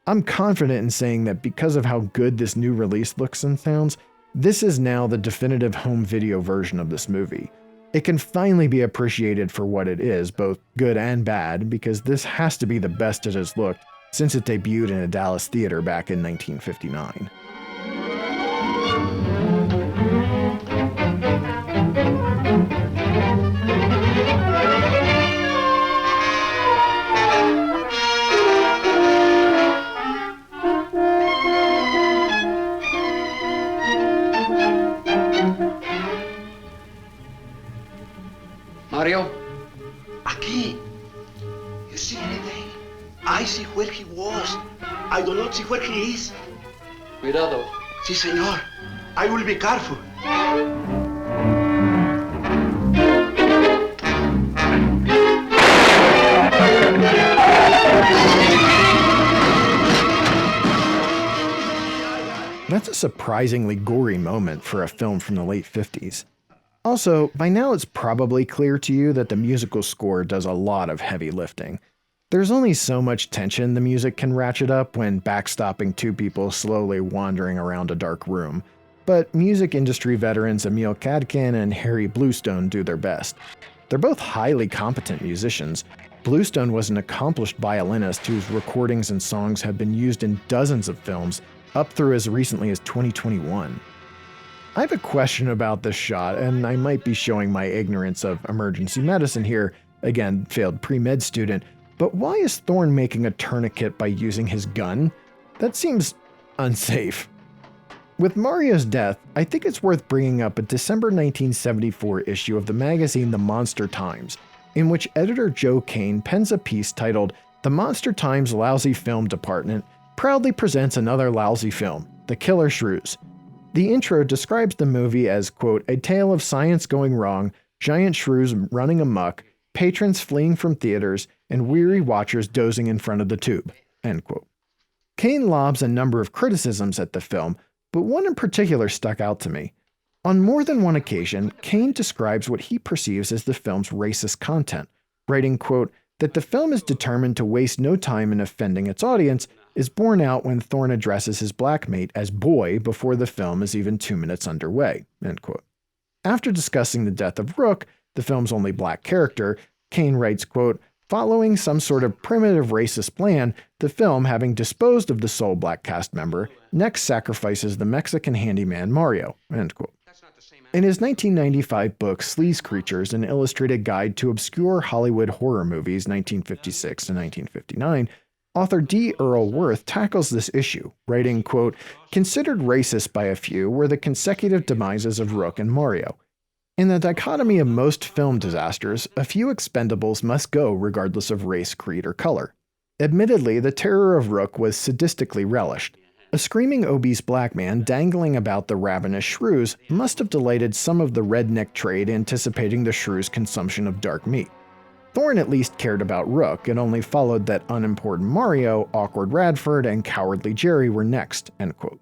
I'm confident in saying that because of how good this new release looks and sounds, this is now the definitive home video version of this movie. It can finally be appreciated for what it is, both good and bad, because this has to be the best it has looked since it debuted in a Dallas theater back in 1959. Aquí. You see anything? I see where he was. I do not see where he is. Cuidado. Si, senor. I will be careful. That's a surprisingly gory moment for a film from the late 50s. Also, by now it's probably clear to you that the musical score does a lot of heavy lifting. There's only so much tension the music can ratchet up when backstopping two people slowly wandering around a dark room, but music industry veterans Emil Cadkin and Harry Bluestone do their best. They're both highly competent musicians. Bluestone was an accomplished violinist whose recordings and songs have been used in dozens of films, up through as recently as 2021. I have a question about this shot, and I might be showing my ignorance of emergency medicine here, again, failed pre-med student, but why is Thorne making a tourniquet by using his gun? That seems unsafe. With Mario's death, I think it's worth bringing up a December 1974 issue of the magazine The Monster Times, in which editor Joe Kane pens a piece titled "The Monster Times Lousy Film Department proudly presents another lousy film, The Killer Shrews." The intro describes the movie as, quote, "a tale of science going wrong, giant shrews running amok, patrons fleeing from theaters, and weary watchers dozing in front of the tube," end quote. Kane lobs a number of criticisms at the film, but one in particular stuck out to me. On more than one occasion, Kane describes what he perceives as the film's racist content, writing, quote, that the film is determined to waste no time in offending its audience is borne out when Thorne addresses his black mate as boy before the film is even 2 minutes underway, end quote. After discussing the death of Rook, the film's only black character, Kane writes, quote, following some sort of primitive racist plan, the film, having disposed of the sole black cast member, next sacrifices the Mexican handyman Mario, end quote. In his 1995 book Sleaze Creatures, an illustrated guide to obscure Hollywood horror movies 1956 to 1959, author D. Earl Worth tackles this issue, writing, quote, considered racist by a few were the consecutive demises of Rook and Mario. In the dichotomy of most film disasters, a few expendables must go regardless of race, creed, or color. Admittedly, the terror of Rook was sadistically relished. A screaming obese black man dangling about the ravenous shrews must have delighted some of the redneck trade anticipating the shrew's consumption of dark meat. Thorne at least cared about Rook, and only followed that unimportant Mario, awkward Radford, and cowardly Jerry were next, end quote.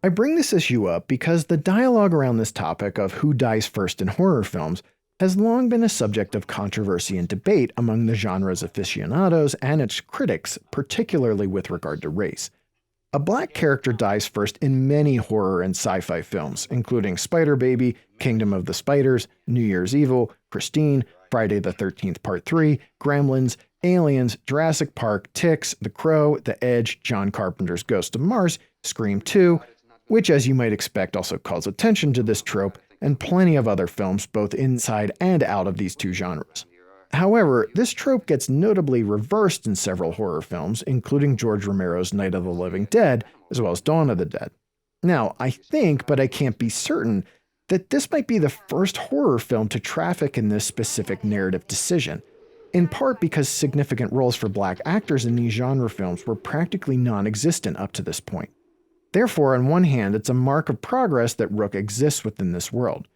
I bring this issue up because the dialogue around this topic of who dies first in horror films has long been a subject of controversy and debate among the genre's aficionados and its critics, particularly with regard to race. A black character dies first in many horror and sci-fi films, including Spider Baby, Kingdom of the Spiders, New Year's Evil, Christine, Friday the 13th Part 3, Gremlins, Aliens, Jurassic Park, Ticks, The Crow, The Edge, John Carpenter's Ghost of Mars, Scream 2, which as you might expect also calls attention to this trope, and plenty of other films both inside and out of these two genres. However, this trope gets notably reversed in several horror films, including George Romero's Night of the Living Dead, as well as Dawn of the Dead. Now, I think, but I can't be certain, that this might be the first horror film to traffic in this specific narrative decision, in part because significant roles for black actors in these genre films were practically non-existent up to this point. Therefore, on one hand, it's a mark of progress that Rook exists within this world.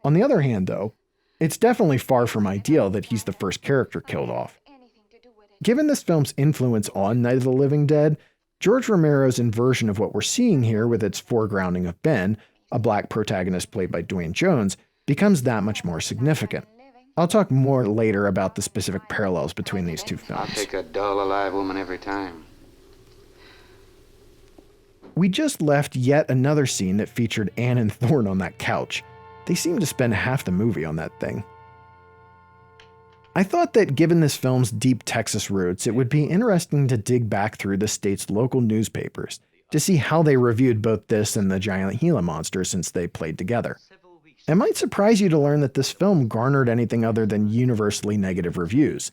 On the other hand, though, it's definitely far from ideal that he's the first character killed off. Given this film's influence on Night of the Living Dead, George Romero's inversion of what we're seeing here with its foregrounding of Ben, a black protagonist played by Dwayne Jones, becomes that much more significant. I'll talk more later about the specific parallels between these two films. I'll take a dull, alive woman every time. We just left yet another scene that featured Anne and Thorne on that couch. They seem to spend half the movie on that thing. I thought that given this film's deep Texas roots, it would be interesting to dig back through the state's local newspapers to see how they reviewed both this and the giant Gila monster since they played together. It might surprise you to learn that this film garnered anything other than universally negative reviews.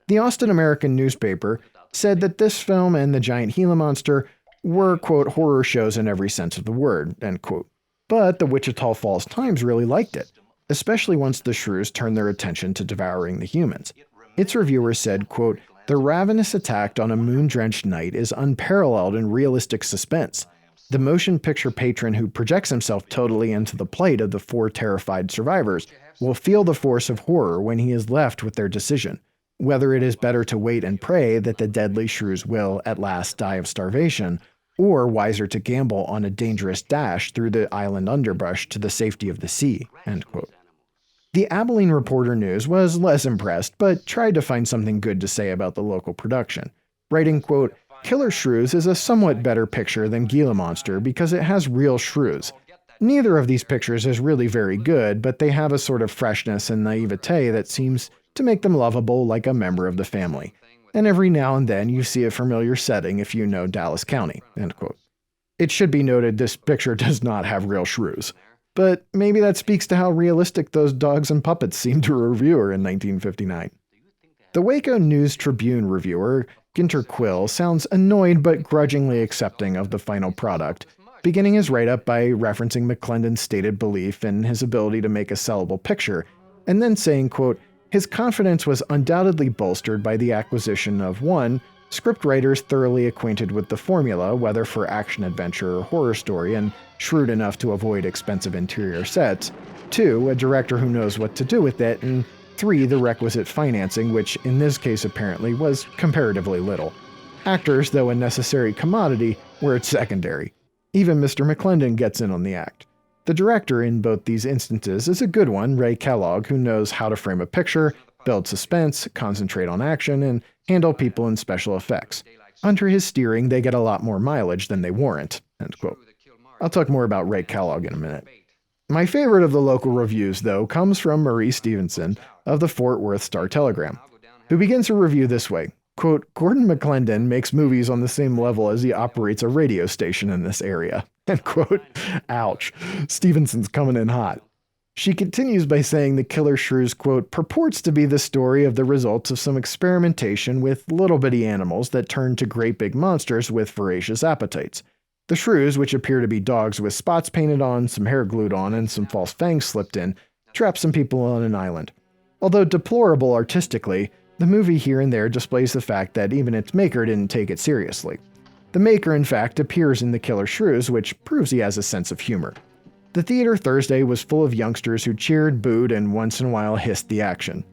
The Austin American newspaper said that this film and the giant Gila monster were, quote, horror shows in every sense of the word, end quote. But the Wichita Falls Times really liked it, especially once the shrews turned their attention to devouring the humans. Its reviewer said, quote, "The ravenous attack on a moon-drenched night is unparalleled in realistic suspense. The motion picture patron who projects himself totally into the plight of the four terrified survivors will feel the force of horror when he is left with their decision, whether it is better to wait and pray that the deadly shrews will, at last, die of starvation, or wiser to gamble on a dangerous dash through the island underbrush to the safety of the sea." End quote. The Abilene Reporter News was less impressed, but tried to find something good to say about the local production, writing, quote, "Killer Shrews is a somewhat better picture than Gila Monster because it has real shrews. Neither of these pictures is really very good, but they have a sort of freshness and naivete that seems to make them lovable like a member of the family. And every now and then you see a familiar setting if you know Dallas County." End quote. It should be noted this picture does not have real shrews. But maybe that speaks to how realistic those dogs and puppets seemed to a reviewer in 1959. The Waco News-Tribune reviewer, Ginter Quill, sounds annoyed but grudgingly accepting of the final product, beginning his write-up by referencing McClendon's stated belief in his ability to make a sellable picture, and then saying, quote, "His confidence was undoubtedly bolstered by the acquisition of 1. Scriptwriters thoroughly acquainted with the formula, whether for action-adventure or horror story, and shrewd enough to avoid expensive interior sets. 2. A director who knows what to do with it. And 3. The requisite financing, which in this case apparently was comparatively little. Actors, though a necessary commodity, were its secondary. Even Mr. McClendon gets in on the act. The director in both these instances is a good one, Ray Kellogg, who knows how to frame a picture, build suspense, concentrate on action, and handle people and special effects. Under his steering, they get a lot more mileage than they warrant." End quote. I'll talk more about Ray Kellogg in a minute. My favorite of the local reviews, though, comes from Marie Stevenson of the Fort Worth Star-Telegram, who begins her review this way, quote, "Gordon McClendon makes movies on the same level as he operates a radio station in this area." End quote. Ouch. Stevenson's coming in hot. She continues by saying the Killer Shrews, quote, "purports to be the story of the results of some experimentation with little bitty animals that turn to great big monsters with voracious appetites. The shrews, which appear to be dogs with spots painted on, some hair glued on, and some false fangs slipped in, trap some people on an island. Although deplorable artistically, the movie here and there displays the fact that even its maker didn't take it seriously. The maker, in fact, appears in the Killer Shrews, which proves he has a sense of humor. The theater Thursday was full of youngsters who cheered, booed, and once in a while hissed the action.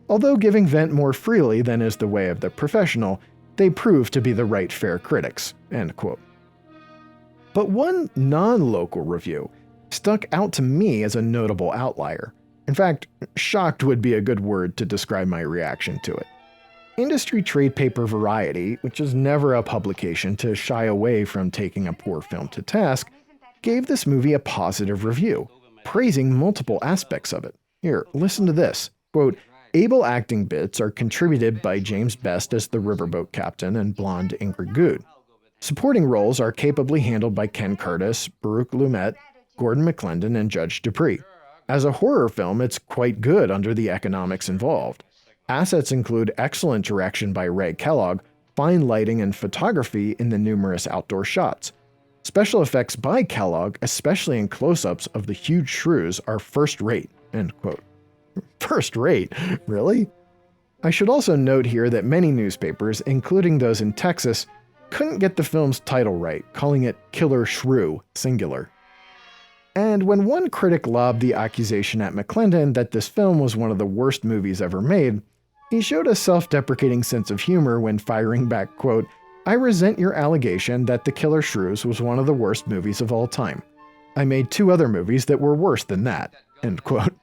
Although giving vent more freely than is the way of the professional, they proved to be the right fair critics." End quote. But one non-local review stuck out to me as a notable outlier. In fact, shocked would be a good word to describe my reaction to it. Industry trade paper Variety, which is never a publication to shy away from taking a poor film to task, gave this movie a positive review, praising multiple aspects of it. Here, listen to this. Quote, "Able acting bits are contributed by James Best as the riverboat captain and blonde Ingrid Goude. Supporting roles are capably handled by Ken Curtis, Baruch Lumet, Gordon McClendon, and Judge Dupree. As a horror film, it's quite good under the economics involved. Assets include excellent direction by Ray Kellogg, fine lighting and photography in the numerous outdoor shots. Special effects by Kellogg, especially in close-ups of the huge shrews, are first-rate." End quote. First-rate? Really? I should also note here that many newspapers, including those in Texas, couldn't get the film's title right, calling it Killer Shrew, singular. And when one critic lobbed the accusation at McClendon that this film was one of the worst movies ever made, he showed a self-deprecating sense of humor when firing back, quote, "I resent your allegation that The Killer Shrews was one of the worst movies of all time. I made 2 other movies that were worse than that." End quote.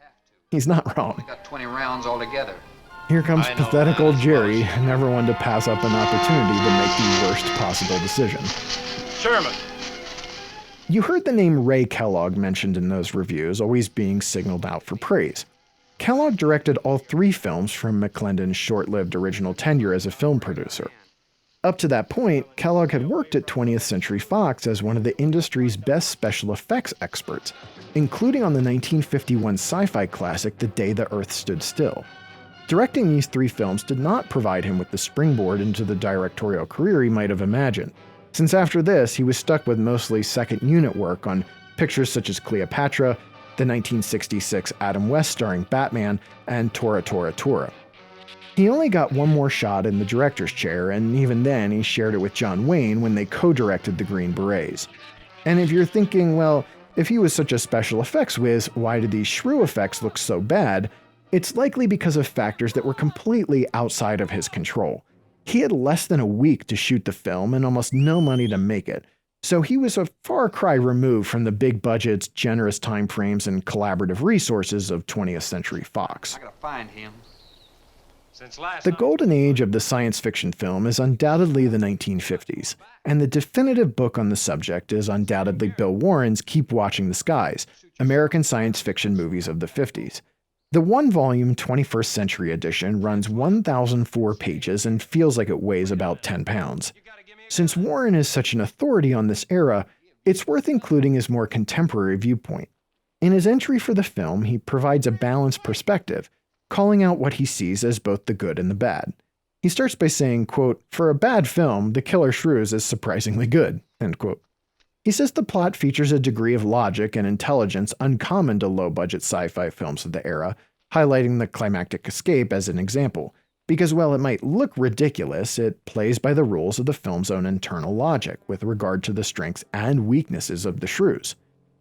He's not wrong. We got 20 rounds altogether. Here comes pathetic old Jerry, never one to pass up an opportunity to make the worst possible decision. Sherman. You heard the name Ray Kellogg mentioned in those reviews, always being signaled out for praise. Kellogg directed all 3 films from McClendon's short-lived original tenure as a film producer. Up to that point, Kellogg had worked at 20th Century Fox as one of the industry's best special effects experts, including on the 1951 sci-fi classic The Day the Earth Stood Still. Directing these 3 films did not provide him with the springboard into the directorial career he might have imagined, since after this he was stuck with mostly second unit work on pictures such as Cleopatra, the 1966 Adam West starring Batman, and Tora Tora Tora. He only got one more shot in the director's chair, and even then he shared it with John Wayne when they co-directed the Green Berets. And if you're thinking, well, if he was such a special effects whiz, why did these shrew effects look so bad? It's likely because of factors that were completely outside of his control. He had less than a week to shoot the film and almost no money to make it, so he was a far cry removed from the big budgets, generous time frames, and collaborative resources of 20th Century Fox. I gotta find him. The golden age of the science fiction film is undoubtedly the 1950s, and the definitive book on the subject is undoubtedly Bill Warren's Keep Watching the Skies, American Science Fiction Movies of the 50s. The one-volume 21st Century edition runs 1,004 pages and feels like it weighs about 10 pounds. Since Warren is such an authority on this era, it's worth including his more contemporary viewpoint. In his entry for the film, he provides a balanced perspective, calling out what he sees as both the good and the bad. He starts by saying, quote, "For a bad film, The Killer Shrews is surprisingly good," end quote. He says the plot features a degree of logic and intelligence uncommon to low-budget sci-fi films of the era, highlighting the climactic escape as an example, because while it might look ridiculous, it plays by the rules of the film's own internal logic with regard to the strengths and weaknesses of the shrews.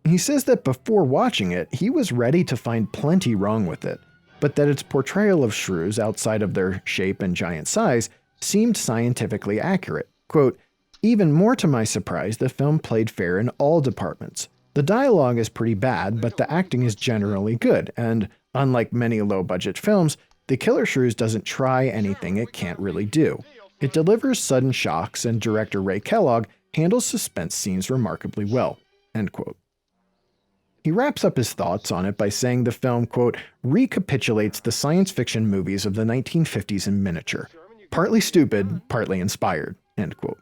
He says that before watching it, he was ready to find plenty wrong with it, but that its portrayal of shrews outside of their shape and giant size seemed scientifically accurate. Quote, "Even more to my surprise, the film played fair in all departments. The dialogue is pretty bad, but the acting is generally good, and unlike many low-budget films, The Killer Shrews doesn't try anything it can't really do. It delivers sudden shocks, and director Ray Kellogg handles suspense scenes remarkably well," end quote. He wraps up his thoughts on it by saying the film, quote, "recapitulates the science fiction movies of the 1950s in miniature. Partly stupid, partly inspired," end quote.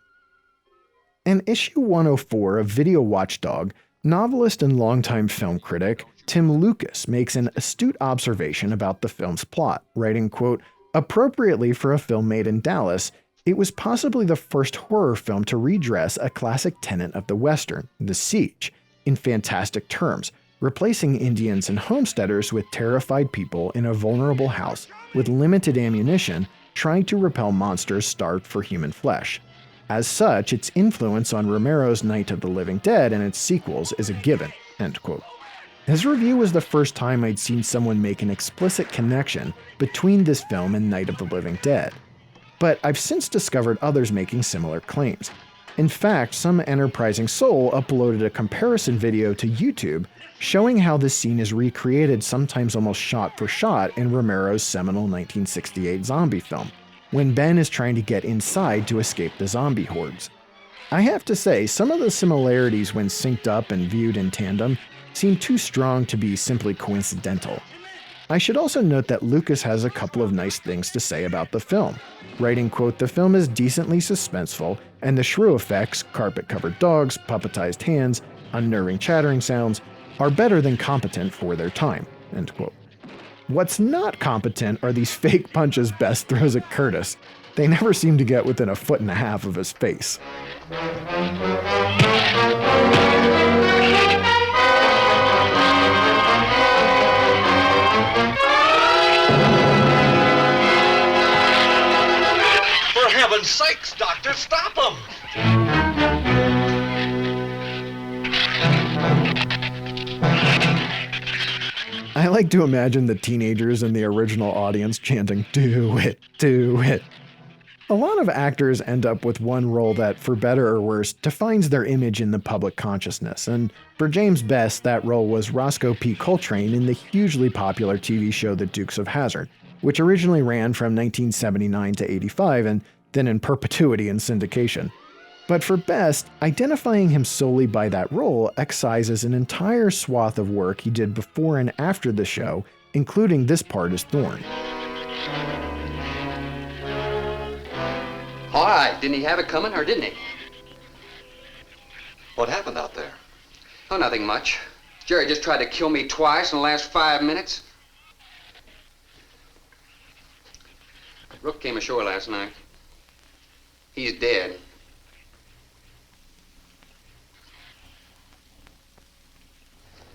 In issue 104 of Video Watchdog, novelist and longtime film critic Tim Lucas makes an astute observation about the film's plot, writing, quote, "Appropriately for a film made in Dallas, it was possibly the first horror film to redress a classic tenet of the Western, the siege, in fantastic terms, replacing Indians and homesteaders with terrified people in a vulnerable house with limited ammunition trying to repel monsters starved for human flesh. As such, its influence on Romero's Night of the Living Dead and its sequels is a given," end quote. His review was the first time I'd seen someone make an explicit connection between this film and Night of the Living Dead. But I've since discovered others making similar claims. In fact, some enterprising soul uploaded a comparison video to YouTube showing how this scene is recreated sometimes almost shot for shot in Romero's seminal 1968 zombie film, when Ben is trying to get inside to escape the zombie hordes. I have to say, some of the similarities when synced up and viewed in tandem seem too strong to be simply coincidental. I should also note that Lucas has a couple of nice things to say about the film, writing, quote, "The film is decently suspenseful, and the shrew effects, carpet-covered dogs, puppetized hands, unnerving chattering sounds, are better than competent for their time," end quote. What's not competent are these fake punches Best throws at Curtis. They never seem to get within 1.5 feet of his face. For heaven's sakes, Doctor, stop him! I like to imagine the teenagers in the original audience chanting, "Do it, do it." A lot of actors end up with one role that, for better or worse, defines their image in the public consciousness, and for James Best, that role was Roscoe P. Coltrane in the hugely popular TV show The Dukes of Hazzard, which originally ran from 1979 to 85 and then in perpetuity in syndication. But for Best, identifying him solely by that role excises an entire swath of work he did before and after the show, including this part as Thorn. All right, didn't he have it coming, or didn't he? What happened out there? Oh, nothing much. Jerry just tried to kill me twice in the last 5 minutes. Rook came ashore last night. He's dead.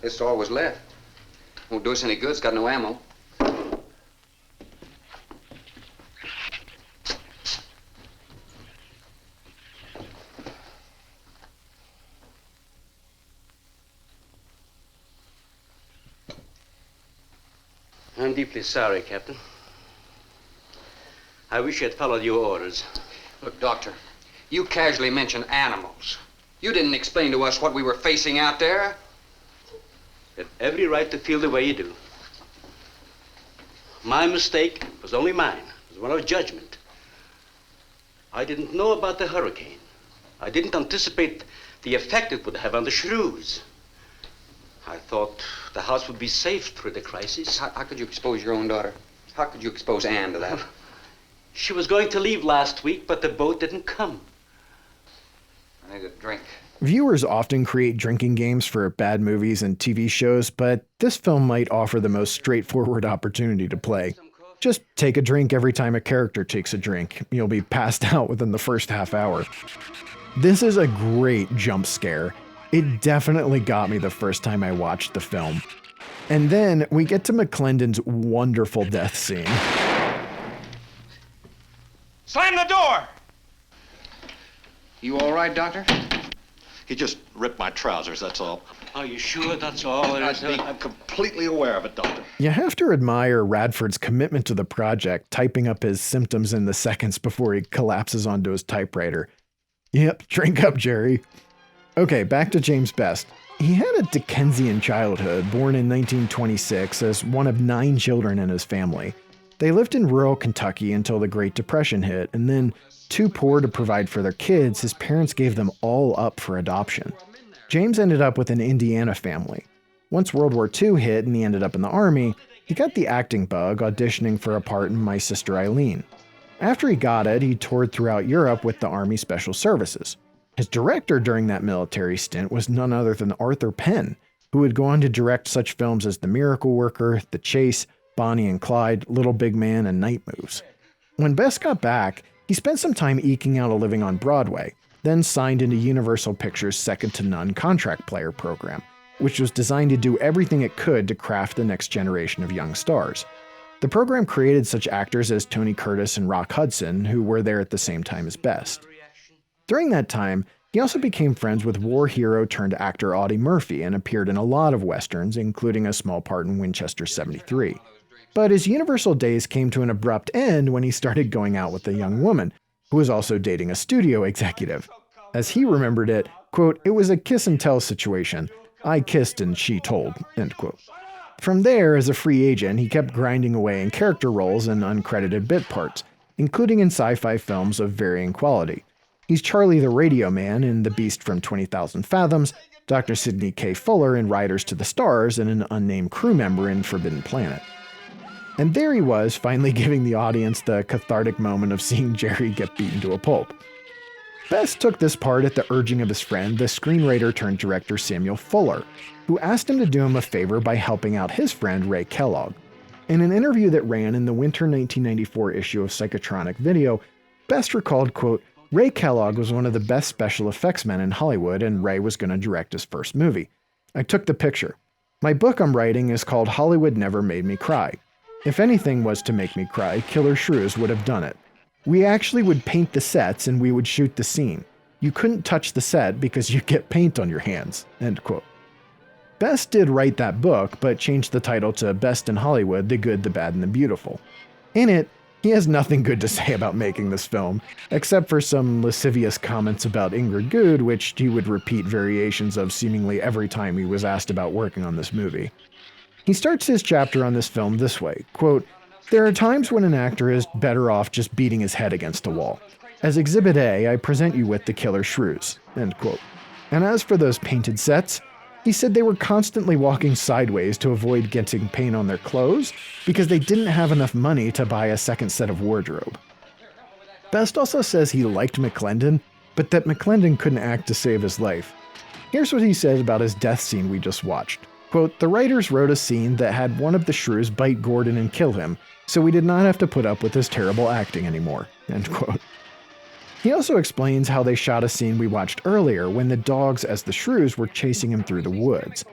This all was left. Won't do us any good, it's got no ammo. I'm deeply sorry, Captain. I wish I'd followed your orders. Look, Doctor, you casually mentioned animals. You didn't explain to us what we were facing out there. You have every right to feel the way you do. My mistake was only mine. It was one of judgment. I didn't know about the hurricane. I didn't anticipate the effect it would have on the shrews. I thought the house would be safe through the crisis. How could you expose your own daughter? How could you expose Anne to that? She was going to leave last week, but the boat didn't come. I need a drink. Viewers often create drinking games for bad movies and TV shows, but this film might offer the most straightforward opportunity to play. Just take a drink every time a character takes a drink. You'll be passed out within the first half hour. This is a great jump scare. It definitely got me the first time I watched the film. And then we get to McClendon's wonderful death scene. Slam the door! You all right, Doctor? He just ripped my trousers, that's all. Are you sure that's all there is? I'm completely aware of it, Doctor. You have to admire Radford's commitment to the project, typing up his symptoms in the seconds before he collapses onto his typewriter. Yep, drink up, Jerry. Okay, back to James Best. He had a Dickensian childhood, born in 1926 as one of 9 children in his family. They lived in rural Kentucky until the Great Depression hit, and then, too poor to provide for their kids, his parents gave them all up for adoption. James ended up with an Indiana family. Once World War II hit and he ended up in the Army, he got the acting bug, auditioning for a part in My Sister Eileen. After he got it, he toured throughout Europe with the Army Special Services. His director during that military stint was none other than Arthur Penn, who would go on to direct such films as The Miracle Worker, The Chase, Bonnie and Clyde, Little Big Man, and Night Moves. When Best got back, he spent some time eking out a living on Broadway, then signed into Universal Pictures' second-to-none contract player program, which was designed to do everything it could to craft the next generation of young stars. The program created such actors as Tony Curtis and Rock Hudson, who were there at the same time as Best. During that time, he also became friends with war hero turned actor Audie Murphy and appeared in a lot of westerns, including a small part in Winchester 73. But his Universal days came to an abrupt end when he started going out with a young woman, who was also dating a studio executive. As he remembered it, quote, "It was a kiss and tell situation. I kissed and she told," end quote. From there, as a free agent, he kept grinding away in character roles and uncredited bit parts, including in sci-fi films of varying quality. He's Charlie the Radio Man in The Beast from 20,000 Fathoms, Dr. Sidney K. Fuller in Riders to the Stars, and an unnamed crew member in Forbidden Planet. And there he was, finally giving the audience the cathartic moment of seeing Jerry get beaten to a pulp. Best took this part at the urging of his friend, the screenwriter turned director Samuel Fuller, who asked him to do him a favor by helping out his friend Ray Kellogg. In an interview that ran in the winter 1994 issue of Psychotronic Video, Best recalled, quote, "Ray Kellogg was one of the best special effects men in Hollywood, and Ray was going to direct his first movie. I took the picture. My book I'm writing is called Hollywood Never Made Me Cry. If anything was to make me cry, Killer Shrews would have done it. We actually would paint the sets and we would shoot the scene. You couldn't touch the set because you'd get paint on your hands," end quote. Best did write that book, but changed the title to Best in Hollywood, The Good, the Bad, and the Beautiful. In it, he has nothing good to say about making this film, except for some lascivious comments about Ingrid Goude, which he would repeat variations of seemingly every time he was asked about working on this movie. He starts his chapter on this film this way, quote, "There are times when an actor is better off just beating his head against a wall. As Exhibit A, I present you with the Killer Shrews," end quote. And as for those painted sets, he said they were constantly walking sideways to avoid getting paint on their clothes because they didn't have enough money to buy a second set of wardrobe. Best also says he liked McClendon, but that McClendon couldn't act to save his life. Here's what he said about his death scene we just watched. Quote, "The writers wrote a scene that had one of the shrews bite Gordon and kill him, so we did not have to put up with his terrible acting anymore," end quote. He also explains how they shot a scene we watched earlier when the dogs as the shrews were chasing him through the woods.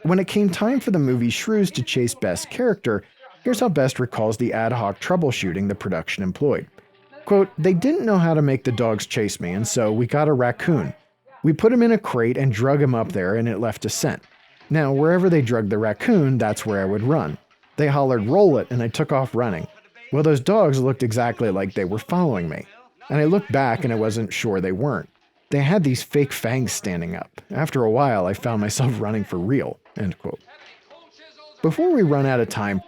When it came time for the movie Shrews to chase Best's character, here's how Best recalls the ad hoc troubleshooting the production employed. Quote, "They didn't know how to make the dogs chase me, and so we got a raccoon. We put him in a crate and drug him up there, and it left a scent. Now, wherever they drugged the raccoon, that's where I would run. They hollered, "Roll it," and I took off running. Well, those dogs looked exactly like they were following me. And I looked back and I wasn't sure they weren't. They had these fake fangs standing up. After a while, I found myself running for real. End quote. Before we run out of time,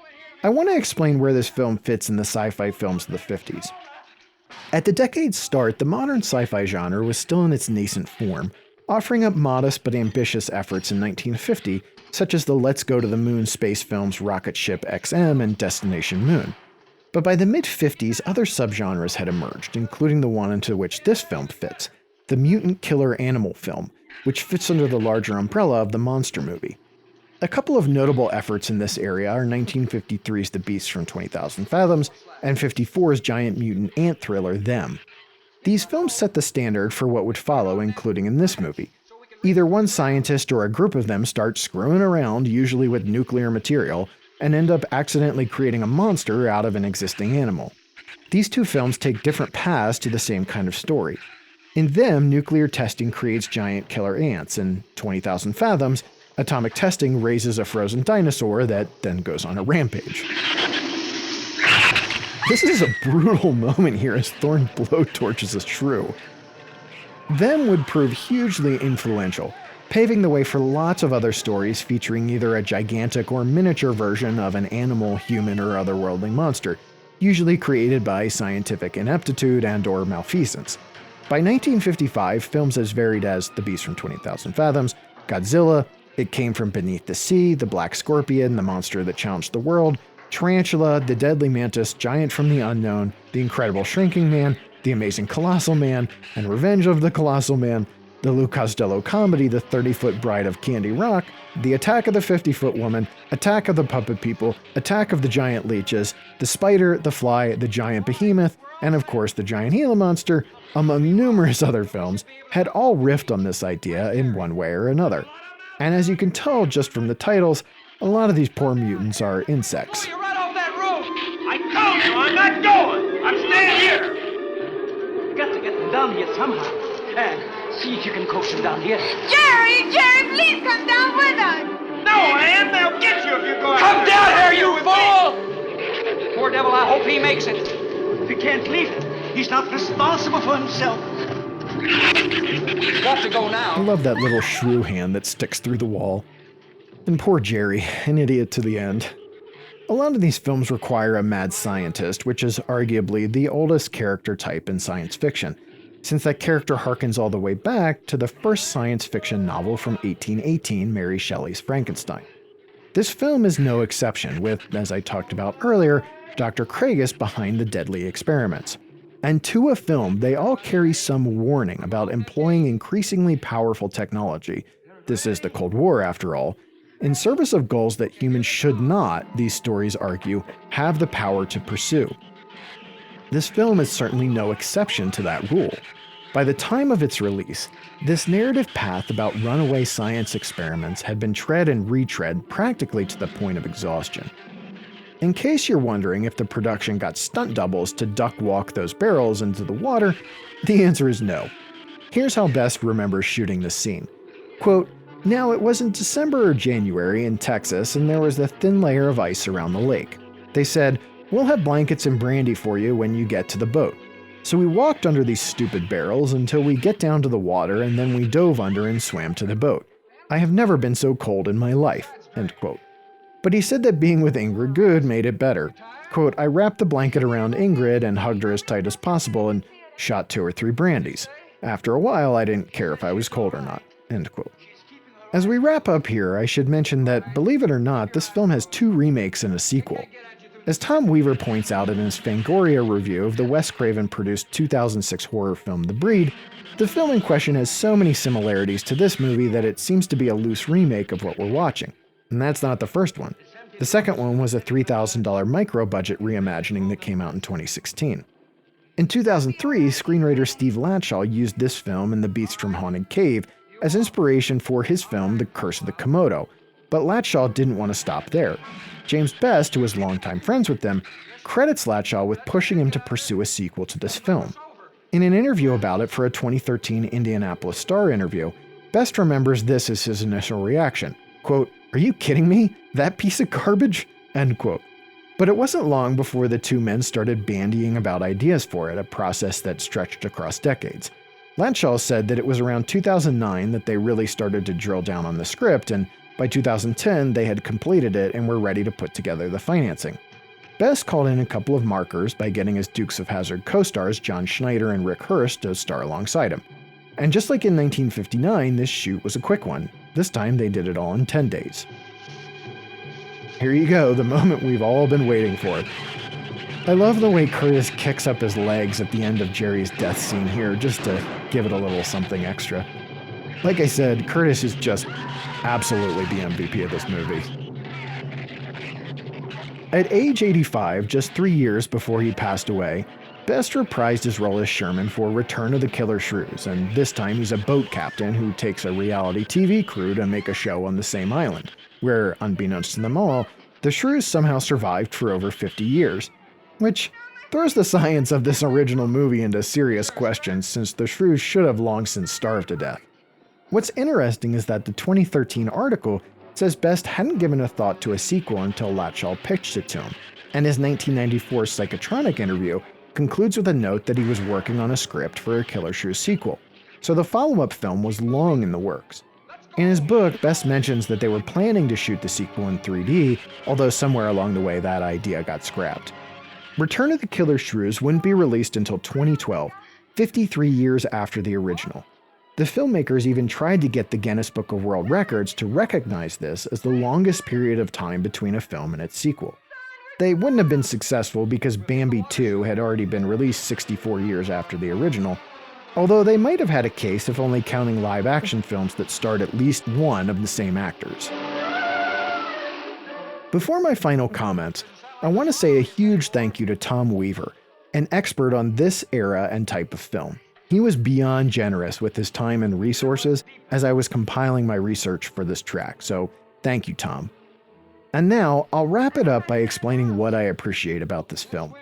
I want to explain where this film fits in the sci-fi films of the 50s. At the decade's start, the modern sci-fi genre was still in its nascent form, offering up modest but ambitious efforts in 1950, such as the Let's Go to the Moon space films Rocket Ship XM and Destination Moon. But by the mid-50s, other subgenres had emerged, including the one into which this film fits, the mutant killer animal film, which fits under the larger umbrella of the monster movie. A couple of notable efforts in this area are 1953's The Beast from 20,000 Fathoms and 54's giant mutant ant thriller Them. These films set the standard for what would follow, including in this movie. Either one scientist or a group of them start screwing around, usually with nuclear material, and end up accidentally creating a monster out of an existing animal. These two films take different paths to the same kind of story. In Them, nuclear testing creates giant killer ants. In 20,000 Fathoms, atomic testing raises a frozen dinosaur that then goes on a rampage. This is a brutal moment here as Thorne blowtorches a shrew. Them would prove hugely influential, paving the way for lots of other stories featuring either a gigantic or miniature version of an animal, human, or otherworldly monster, usually created by scientific ineptitude and/or malfeasance. By 1955, films as varied as The Beast from 20,000 Fathoms, Godzilla, It Came from Beneath the Sea, The Black Scorpion, The Monster That Challenged the World, Tarantula, The Deadly Mantis, Giant from the Unknown, The Incredible Shrinking Man, The Amazing Colossal Man, and Revenge of the Colossal Man, the Lou Costello comedy The 30-Foot Bride of Candy Rock, The Attack of the 50-Foot Woman, Attack of the Puppet People, Attack of the Giant Leeches, The Spider, The Fly, The Giant Behemoth, and of course The Giant Gila Monster, among numerous other films, had all riffed on this idea in one way or another. And as you can tell just from the titles, a lot of these poor mutants are insects. You right off that roof! I told you I'm not going! I'm staying here! You got to get them down here somehow. And see if you can coax them down here. Jerry, please come down with us. No, Ann, they'll get you if you go out. Come down here, you fool! Poor devil, I hope he makes it. We can't leave him. He's not responsible for himself. He's got to go I now. love that little shrew hand that sticks through the wall. And poor Jerry, an idiot to the end. A lot of these films require a mad scientist, which is arguably the oldest character type in science fiction, since that character harkens all the way back to the first science fiction novel from 1818, Mary Shelley's Frankenstein. This film is no exception, with, as I talked about earlier, Dr. Craigus behind the deadly experiments. And to a film, they all carry some warning about employing increasingly powerful technology. This is the Cold War, after all. In service of goals that humans should not, these stories argue, have the power to pursue. This film is certainly no exception to that rule. By the time of its release, this narrative path about runaway science experiments had been tread and retread practically to the point of exhaustion. In case you're wondering if the production got stunt doubles to duck walk those barrels into the water, the answer is no. Here's how Best remembers shooting this scene. Quote, "Now it was in December or January in Texas and there was a thin layer of ice around the lake. They said, 'We'll have blankets and brandy for you when you get to the boat.' So we walked under these stupid barrels until we get down to the water and then we dove under and swam to the boat. I have never been so cold in my life." End quote. But he said that being with Ingrid Goude made it better. Quote, "I wrapped the blanket around Ingrid and hugged her as tight as possible and shot 2 or 3 brandies. After a while, I didn't care if I was cold or not." End quote. As we wrap up here, I should mention that, believe it or not, this film has 2 remakes and a sequel. As Tom Weaver points out in his Fangoria review of the Wes Craven-produced 2006 horror film The Breed, the film in question has so many similarities to this movie that it seems to be a loose remake of what we're watching. And that's not the first one. The second one was a $3,000 micro-budget reimagining that came out in 2016. In 2003, screenwriter Steve Latshaw used this film and The Beast from Haunted Cave as inspiration for his film The Curse of the Komodo, but Latshaw didn't want to stop there. James Best, who was longtime friends with them, credits Latshaw with pushing him to pursue a sequel to this film. In an interview about it for a 2013 Indianapolis Star interview, Best remembers this as his initial reaction. Quote, "Are you kidding me? That piece of garbage?" End quote. But it wasn't long before the two men started bandying about ideas for it, a process that stretched across decades. Lanshaw said that it was around 2009 that they really started to drill down on the script, and by 2010 they had completed it and were ready to put together the financing. Best called in a couple of markers by getting his Dukes of Hazzard co-stars John Schneider and Rick Hurst to star alongside him. And just like in 1959, this shoot was a quick one. This time they did it all in 10 days. Here you go, the moment we've all been waiting for. I love the way Curtis kicks up his legs at the end of Jerry's death scene here, just to give it a little something extra. Like I said, Curtis is just absolutely the MVP of this movie. At age 85, just 3 years before he passed away, Best reprised his role as Sherman for Return of the Killer Shrews, and this time he's a boat captain who takes a reality TV crew to make a show on the same island, where, unbeknownst to them all, the shrews somehow survived for over 50 years, which throws the science of this original movie into serious questions since the shrews should have long since starved to death. What's interesting is that the 2013 article says Best hadn't given a thought to a sequel until Latshaw pitched it to him, and his 1994 Psychotronic interview concludes with a note that he was working on a script for a Killer Shrews sequel, so the follow-up film was long in the works. In his book, Best mentions that they were planning to shoot the sequel in 3D, although somewhere along the way that idea got scrapped. Return of the Killer Shrews wouldn't be released until 2012, 53 years after the original. The filmmakers even tried to get the Guinness Book of World Records to recognize this as the longest period of time between a film and its sequel. They wouldn't have been successful because Bambi 2 had already been released 64 years after the original, although they might have had a case if only counting live-action films that starred at least one of the same actors. Before my final comments, I want to say a huge thank you to Tom Weaver, an expert on this era and type of film. He was beyond generous with his time and resources as I was compiling my research for this track, so thank you, Tom. And now, I'll wrap it up by explaining what I appreciate about this film.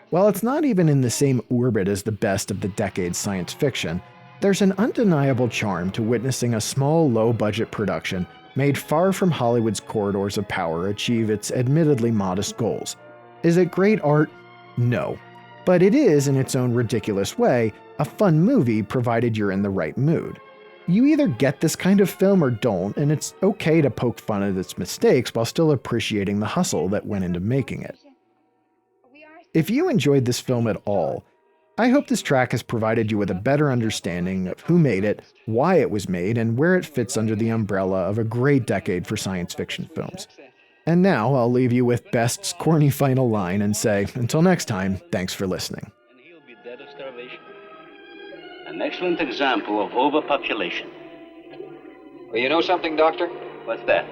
While it's not even in the same orbit as the best of the decade's science fiction, there's an undeniable charm to witnessing a small, low-budget production made far from Hollywood's corridors of power achieve its admittedly modest goals. Is it great art? No. But it is, in its own ridiculous way, a fun movie provided you're in the right mood. You either get this kind of film or don't, and it's okay to poke fun at its mistakes while still appreciating the hustle that went into making it. If you enjoyed this film at all, I hope this track has provided you with a better understanding of who made it, why it was made, and where it fits under the umbrella of a great decade for science fiction films. And now I'll leave you with Best's corny final line and say, until next time, thanks for listening. And he'll be dead of starvation. An excellent example of overpopulation. Well, you know something, Doctor? What's that?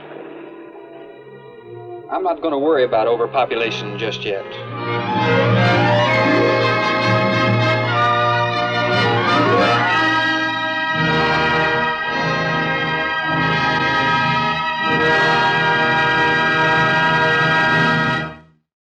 I'm not going to worry about overpopulation just yet.